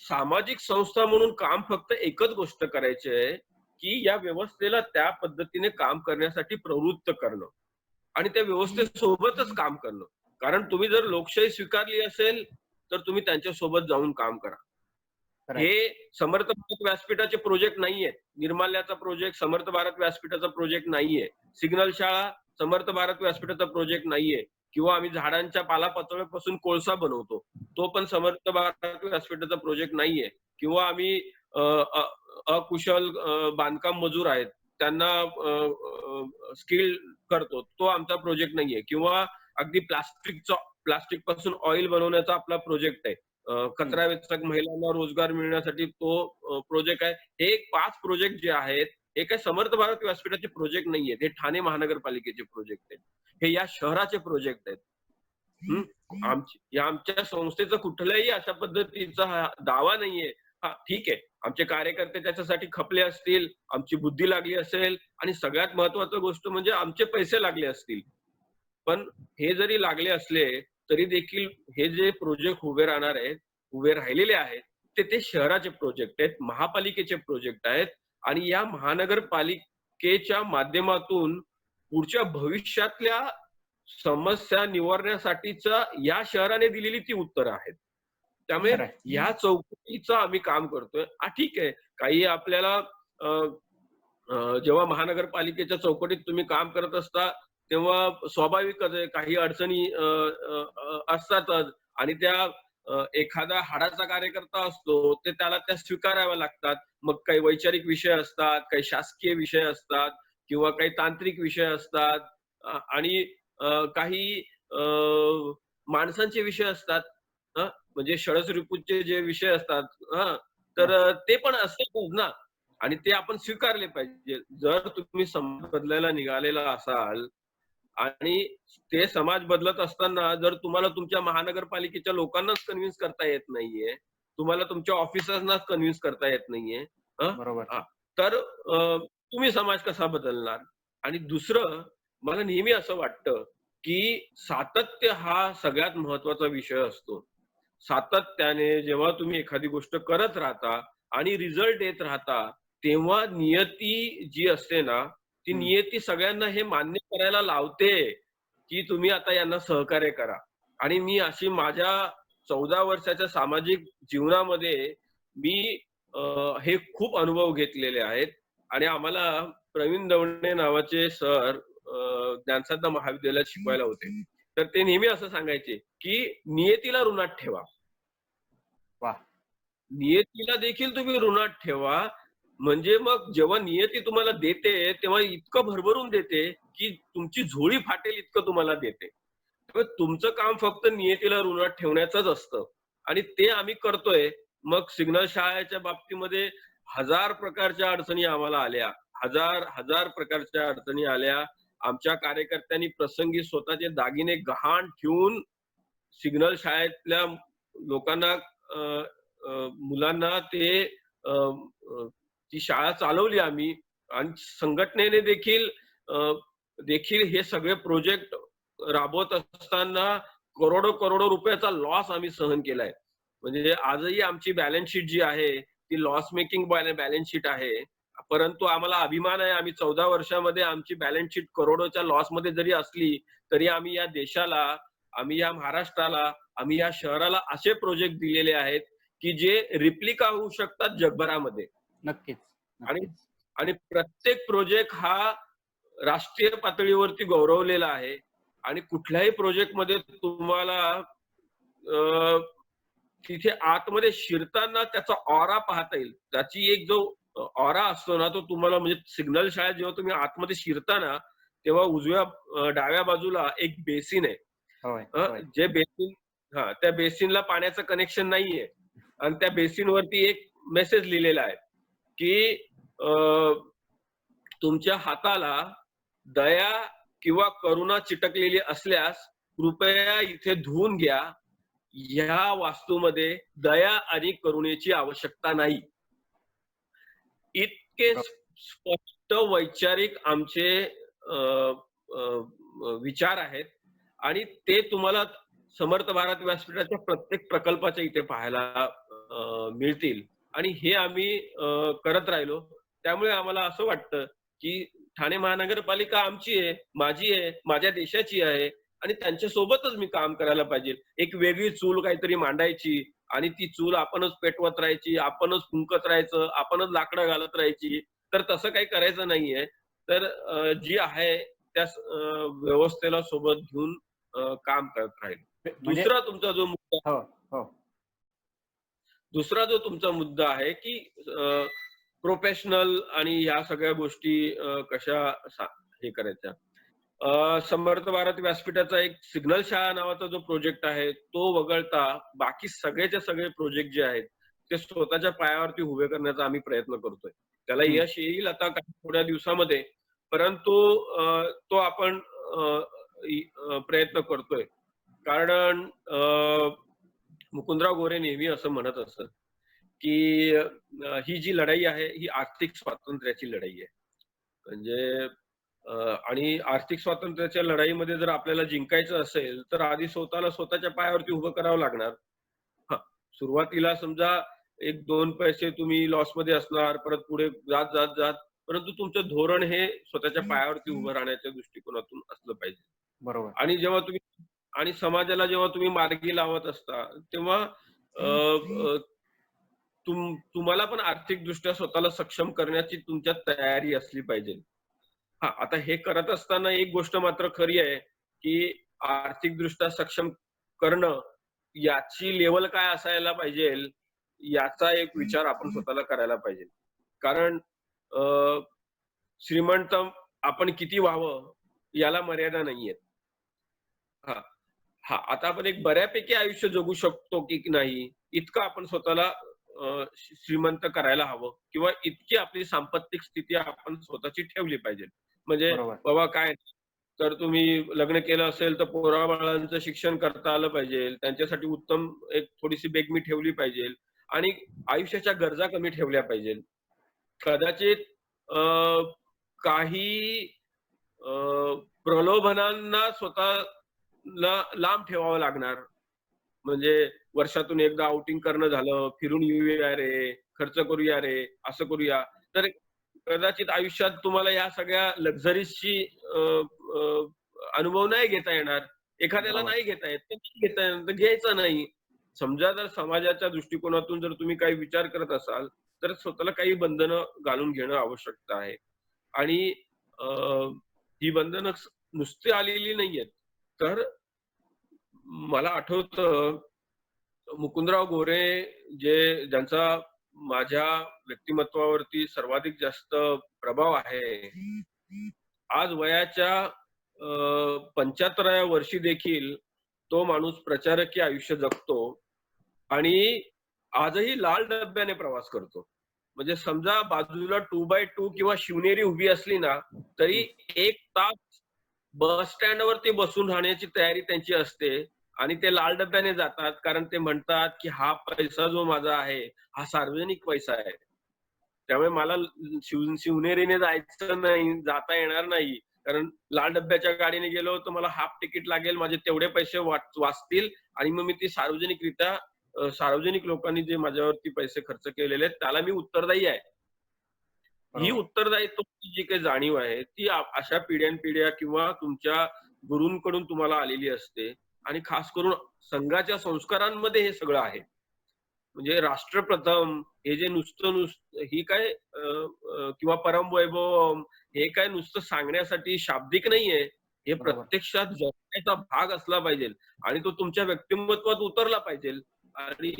सामाजिक संस्था म्हणून काम फक्त एकच गोष्ट करायची आहे, की या व्यवस्थेला त्या पद्धतीने काम करण्यासाठी प्रवृत्त करणं आणि त्या व्यवस्थेसोबतच काम करणं. कारण तुम्ही जर लोकशाही स्वीकारली असेल, तर तुम्ही त्यांच्यासोबत जाऊन काम करा. हे समर्थ भारत व्यासपीठाचे प्रोजेक्ट नाहीयेत. निर्माल्याचा प्रोजेक्ट समर्थ भारत व्यासपीठाचा प्रोजेक्ट नाहीये. सिग्नल शाळा समर्थ भारत व्यासपीठाचा प्रोजेक्ट नाहीये किंवा आम्ही झाडांच्या पालापाचोळ्यापासून कोळसा बनवतो. तो पण समर्थ भारत व्यासपीठाचा प्रोजेक्ट नाहीये किंवा आम्ही अकुशल बांधकाम मजूर आहेत, त्यांना स्किल करतो. तो आमचा प्रोजेक्ट नाहीये किंवा अगदी प्लास्टिक पासून ऑइल बनवण्याचा आपला प्रोजेक्ट आहे. कचरा वेचक महिलांना रोजगार मिळण्यासाठी तो प्रोजेक्ट आहे. हे 5 प्रोजेक्ट जे आहेत, हे काही समर्थ भारत व्यासपीठाचे प्रोजेक्ट नाहीयेत. हे ठाणे महानगरपालिकेचे प्रोजेक्ट आहेत. हे या शहराचे प्रोजेक्ट आहेत. आमच्या संस्थेचा कुठल्याही अशा पद्धतीचा हा दावा नाहीये. हां, ठीक आहे. आमचे कार्यकर्ते त्याच्यासाठी खपले असतील, आमची बुद्धी लागली असेल आणि सगळ्यात महत्त्वाची गोष्ट म्हणजे आमचे पैसे लागले असतील. पण हे जरी लागले असले, तरी देखील हे जे प्रोजेक्ट उभे राहिलेले आहेत, ते शहराचे प्रोजेक्ट आहेत, महापालिकेचे प्रोजेक्ट आहेत आणि या महानगरपालिकेच्या माध्यमातून पुढच्या भविष्यातल्या समस्या निवारण्यासाठीचा या शहराने दिलेली ती उत्तरं आहेत. त्यामुळे या चौकटीचं आम्ही काम करतोय. ठीक आहे. काही आपल्याला अ, अ, जेव्हा महानगरपालिकेच्या चौकटीत तुम्ही काम करत असता, तेव्हा स्वाभाविकच आहे काही अडचणी असतातच आणि त्या एखादा हाडाचा कार्यकर्ता असतो, त्याला त्या स्वीकाराव्या लागतात. मग काही वैचारिक विषय असतात, काही शासकीय विषय असतात किंवा काही तांत्रिक विषय असतात आणि काही माणसांचे विषय असतात. हं, म्हणजे षडरिपुचे जे विषय असतात, हं, तर ते पण असतातच ना आणि ते आपण स्वीकारले पाहिजे. जर तुम्ही समाज बदलायला निघालेला असाल आणि ते समाज बदलत असताना जर तुम्हाला तुमच्या महानगरपालिकेच्या लोकांनाच कन्व्हिन्स करता येत नाहीये, तुम्हाला तुमच्या ऑफिसर्सनाच कन्व्हिन्स करता येत नाहीये, हं, बरोबर. तर तुम्ही समाज कसा बदलणार? आणि दुसरं मला नेहमी असं वाटतं, की सातत्य हा सगळ्यात महत्त्वाचा विषय असतो. सातत्याने जेव्हा तुम्ही एखादी गोष्ट करत राहता आणि रिझल्ट येत राहता, तेव्हा नियती जी असते ना, ती हं. नियती सगळ्यांना हे मान्य करायला लावते, की तुम्ही आता यांना सहकार्य करा. आणि मी अशी माझ्या 14 वर्षाच्या सामाजिक जीवनामध्ये मी हे खूप अनुभव घेतलेले आहेत आणि आम्हाला प्रवीण दवणे नावाचे सर ज्ञानसाधना महाविद्यालयात शिकवायला होते. तर ते नेहमी असं सांगायचे, की नियतीला ऋणात ठेवा. वाह! नियतीला देखील तुम्ही ऋणात ठेवा. म्हणजे मग जेव्हा नियती तुम्हाला देते, तेव्हा इतकं भरभरून देते, की तुमची झोळी फाटेल इतकं तुम्हाला देते. तर तुमचं काम फक्त नियतीला ऋणात ठेवण्याचंच असतं आणि ते आम्ही करतोय. मग सिग्नल शाळेच्या बाबतीमध्ये हजार प्रकारच्या अडचणी आम्हाला आल्या. हजार प्रकारच्या अडचणी आल्या. आमच्या कार्यकर्त्यांनी प्रसंगी स्वतःचे दागिने गहाण ठेवून सिग्नल शाळेतल्या लोकांना अ, मुलांना ते अ, अ, ती शाळा चालवली आम्ही आणि संघटनेने देखील हे सगळे प्रोजेक्ट राबवत असताना करोडो रुपयाचा लॉस आम्ही सहन केलाय. म्हणजे आजही आमची बॅलन्स शीट जी आहे, ती लॉस मेकिंग बॅलन्स शीट आहे. परंतु आम्हाला अभिमान आहे, आम्ही 14 वर्षामध्ये आमची बॅलन्स शीट करोडोच्या लॉसमध्ये जरी असली, तरी आम्ही या देशाला, आम्ही या महाराष्ट्राला, आम्ही या शहराला असे प्रोजेक्ट दिलेले आहेत, की जे रिप्लिका होऊ शकतात जगभरामध्ये. नक्कीच, आणि नक्कीच. आणि प्रत्येक प्रोजेक्ट हा राष्ट्रीय पातळीवरती गौरवलेला आहे आणि कुठल्याही प्रोजेक्टमध्ये तुम्हाला अ, तिथे आतमध्ये शिरताना त्याचा ऑरा पाहता येईल. त्याची एक जो ऑरा असतो ना, तो तुम्हाला म्हणजे सिग्नल शाळेत जेव्हा तुम्ही आतमध्ये शिरता ना, तेव्हा डाव्या बाजूला एक बेसिन आहे. होय, होय. जे बेसिन त्या बेसिनला पाण्याचं कनेक्शन नाहीये आणि त्या बेसिनवरती एक मेसेज लिहिलेला आहे, की अ, तुमच्या हाताला दया किंवा करुणा चिटकलेली असल्यास कृपया इथे धुवून घ्या. ह्या वास्तूमध्ये दया आणि करुणेची आवश्यकता नाही. इतके बरोबर. स्पष्ट वैचारिक आमचे अ, अ, विचार आहेत आणि ते तुम्हाला समर्थ भारत व्यासपीठाच्या प्रत्येक प्रकल्पाच्या इथे पाहायला मिळतील आणि हे आम्ही करत राहिलो. त्यामुळे आम्हाला असं वाटतं, की ठाणे महानगरपालिका आमची आहे, माझी आहे, माझ्या देशाची आहे आणि त्यांच्यासोबतच मी काम करायला पाहिजे. एक वेगळी चूल काहीतरी मांडायची आणि ती चूल आपणच पेटवत राहायची, आपणच फुंकत राहायचं, आपणच लाकडं घालत राहायची. तर तसं काही करायचं नाहीये. तर जी आहे त्या व्यवस्थेला सोबत घेऊन काम करत राहील. म्हणजे दुसरा तुमचा जो मुद्दा हो, हो. दुसरा जो तुमचा मुद्दा आहे, की प्रोफेशनल आणि ह्या सगळ्या गोष्टी कशा हे करायच्या. समर्थ भारत व्यासपीठाचा एक सिग्नल शाळा नावाचा जो प्रोजेक्ट आहे, तो वगळता बाकी सगळेच्या सगळे प्रोजेक्ट जे आहेत, ते स्वतःच्या पायावरती उभे करण्याचा आम्ही प्रयत्न करतोय. त्याला हं. यश येईल आता काही थोड्या दिवसामध्ये, परंतु तो आपण प्रयत्न करतोय. कारण मुकुंदराव गोरे नेहमी असं म्हणत असत, की ही जी लढाई आहे, ही आर्थिक स्वातंत्र्याची लढाई आहे. म्हणजे आणि आर्थिक स्वातंत्र्याच्या लढाईमध्ये जर आपल्याला जिंकायचं असेल, तर आधी स्वतःला स्वतःच्या पायावरती उभं करावं लागणार. हां, सुरुवातीला समजा 1-2 पैसे तुम्ही लॉसमध्ये असणार, परत पुढे जात, परंतु तुमचं धोरण हे स्वतःच्या पायावरती उभं राहण्याच्या दृष्टिकोनातून असलं पाहिजे. बरोबर. आणि जेव्हा तुम्ही आणि समाजाला जेव्हा तुम्ही मार्गी लावत असता, तेव्हा अ, अ, तुम्हाला पण आर्थिकदृष्ट्या स्वतःला सक्षम करण्याची तुमच्यात तयारी असली पाहिजे. हां, आता हे करत असताना एक गोष्ट मात्र खरी आहे, की आर्थिकदृष्ट्या सक्षम करणं, याची लेव्हल काय असायला पाहिजेल, याचा एक विचार आपण स्वतःला करायला पाहिजे. कारण अ, श्रीमंत आपण किती व्हावं, याला मर्यादा नाहीयेत. हां, हां, आता आपण एक बऱ्यापैकी आयुष्य जगू शकतो की नाही, इतकं आपण स्वतःला श्रीमंत करायला हवं किंवा इतकी आपली सांपत्तिक स्थिती आपण स्वतःची ठेवली पाहिजे. म्हणजे बरोबर. बाबा काय, तर तुम्ही लग्न केलं असेल, तर पोराबाळांचं शिक्षण करता आलं पाहिजे. त्यांच्यासाठी उत्तम एक थोडीशी बेगमी ठेवली पाहिजे आणि आयुष्याच्या गरजा कमी ठेवल्या पाहिजेत. कदाचित अ, काही प्रलोभनांना स्वतःला लांब ठेवावं लागणार. म्हणजे वर्षातून एकदा आउटिंग करणं झालं, फिरून येऊया रे, खर्च करूया रे, असं करूया. तर कदाचित आयुष्यात तुम्हाला या सगळ्या लक्झरीजची अनुभव नाही घेता येणार. एखाद्याला बरोबर. नाही घेता येत, तर नाही घेता येणार, तर घ्यायचं नाही. समजा जर समाजाच्या दृष्टिकोनातून जर तुम्ही काही विचार करत असाल, तर स्वतःला काही बंधनं घालून घेणं आवश्यकता आहे. आणि अ, ही बंधनं नुसती आलेली नाहीयेत. तर मला आठवतं मुकुंदराव गोरे ज्यांचा माझ्या व्यक्तिमत्त्वावरती सर्वाधिक जास्त प्रभाव आहे. आज वयाच्या 75व्या वर्षी देखील तो माणूस प्रचारकीय आयुष्य जगतो आणि आजही लाल डब्याने प्रवास करतो. म्हणजे समजा बाजूला 2x2 किंवा शिवनेरी उभी असली ना, तरी हं. 1 तास बस स्टँडवरती बसून राहण्याची तयारी त्यांची असते आणि ते लाल डब्याने जातात. कारण ते म्हणतात, की हा पैसा जो माझा आहे, हा सार्वजनिक पैसा आहे. त्यामुळे मला शिवनेरीने जायचं नाही, जाता येणार नाही. कारण लाल डब्याच्या गाडीने गेलो, तर मला हाफ तिकीट लागेल. माझे तेवढे पैसे वाचतील आणि मग मी ती सार्वजनिकरित्या सार्वजनिक लोकांनी जे माझ्यावरती पैसे खर्च केलेले आहेत, त्याला मी उत्तरदायी आहे. ही बरोबर. उत्तरदायित्वाची जी काही जाणीव आहे, ती अशा पिढ्यानपिढ्या किंवा तुमच्या गुरूंकडून तुम्हाला आलेली असते आणि खास करून संघाच्या संस्कारांमध्ये हे सगळं आहे. म्हणजे राष्ट्रप्रथम हे जे नुसतं ही काय किंवा परमवैभवम हे काय नुसतं सांगण्यासाठी शाब्दिक नाहीये. हे बरोबर. प्रत्यक्षात जगण्याचा भाग असला पाहिजे आणि तो तुमच्या व्यक्तिमत्त्वात उतरला पाहिजे आणि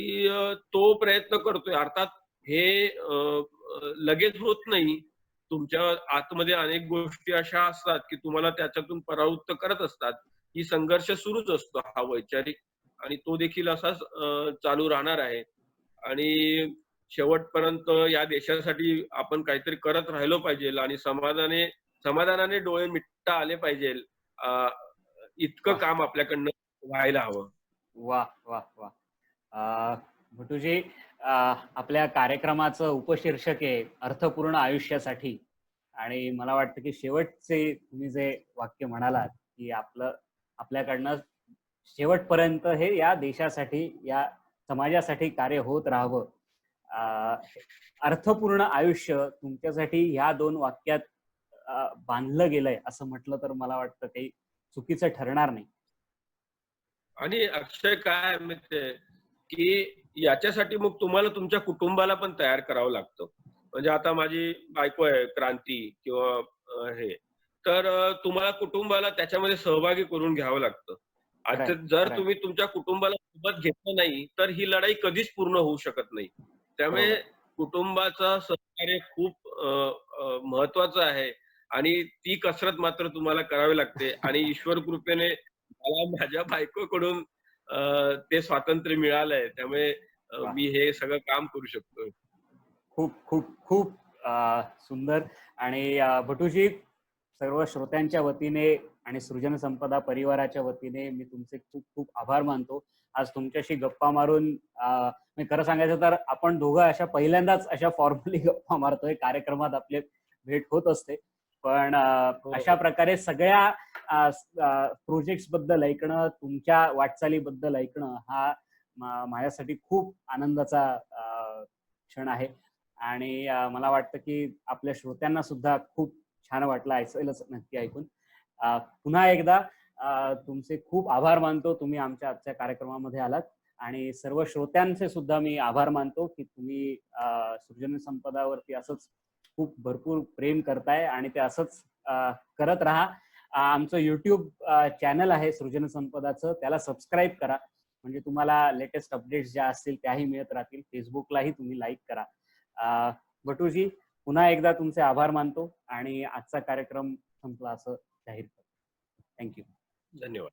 तो प्रयत्न करतोय. अर्थात हे लगेच होत नाही. तुमच्या आतमध्ये अनेक गोष्टी अशा असतात, की तुम्हाला त्याच्यातून परावृत्त करत असतात. ही संघर्ष सुरूच असतो हा वैचारिक आणि तो देखील असाच चालू राहणार आहे. आणि शेवटपर्यंत या देशासाठी आपण काहीतरी करत राहिलो पाहिजे आणि समाधानाने डोळे मिटता आले पाहिजे. अ, इतकं वाह! काम आपल्याकडनं व्हायला हवं. वाह! वाह! वाह! भटूजी, अ, आपल्या कार्यक्रमाचं उपशीर्षक आहे अर्थपूर्ण आयुष्यासाठी आणि मला वाटतं की शेवटचे तुम्ही जे वाक्य म्हणालात, की आपल्याकडनं शेवटपर्यंत हे या देशासाठी, या समाजासाठी कार्य होत राहावं. अ, अर्थपूर्ण आयुष्य तुमच्यासाठी ह्या 2 वाक्यात बांधलं गेलंय असं म्हटलं तर मला वाटतं काही चुकीचं ठरणार नाही. आणि अक्षय काय आहे माहिती आहे, की याच्यासाठी मग तुम्हाला तुमच्या कुटुंबाला पण तयार करावं लागतं. म्हणजे आता माझी बायको आहे क्रांती किंवा हे. तर तुम्हाला कुटुंबाला त्याच्यामध्ये सहभागी करून घ्यावं लागतं. आता खरंय, जर खरंय. तुम्ही तुमच्या कुटुंबाला सोबत घेतलं नाही, तर ही लढाई कधीच पूर्ण होऊ शकत नाही. त्यामुळे बरोबर. कुटुंबाचं सहकार्य खूप महत्वाचं आहे आणि ती कसरत मात्र तुम्हाला करावी लागते आणि ईश्वर कृपेने मला माझ्या बायकोकडून ते स्वातंत्र्य मिळालंय. त्यामुळे वाह! मी हे सगळं काम करू शकतोय. खूप, खूप, खूप सुंदर आणि भटूजी, सर्व श्रोत्यांच्या वतीने आणि सृजन संपदा परिवाराच्या वतीने मी तुमचे खूप खूप आभार मानतो. आज तुमच्याशी गप्पा मारून मी खरं सांगायचं तर आपण दोघं अशा पहिल्यांदाच अशा फॉर्मली गप्पा मारतोय. कार्यक्रमात आपली भेट होत असते. पण हो, अशा हो. प्रकारे सगळ्या प्रोजेक्ट्सबद्दल ऐकणं, तुमच्या वाटचालीबद्दल ऐकणं हा माझ्यासाठी खूप आनंदाचा क्षण आहे. आणि मला वाटतं की आपल्या श्रोत्यांना सुद्धा खूप छान वाटलं, असेलच नक्की ऐकून. पुन्हा एकदा तुमचे खूप आभार मानतो. तुम्ही आमच्या आजच्या कार्यक्रमामध्ये आलात आणि सर्व श्रोत्यांचे सुद्धा मी आभार मानतो की तुम्ही सृजन संपदावरती असंच खूप भरपूर प्रेम करताय आणि ते असंच करत राहा. आमचं YouTube चॅनल आहे सृजन संपदाचं, त्याला सबस्क्राईब करा. म्हणजे तुम्हाला लेटेस्ट अपडेट्स ज्या असतील त्याही मिळत राहतील. Facebookलाही तुम्ही लाईक करा. बटूजी, पुन्हा एकदा तुमचे आभार मानतो आणि आजचा कार्यक्रम संपला असं जाहीर करतो. Thank you. धन्यवाद.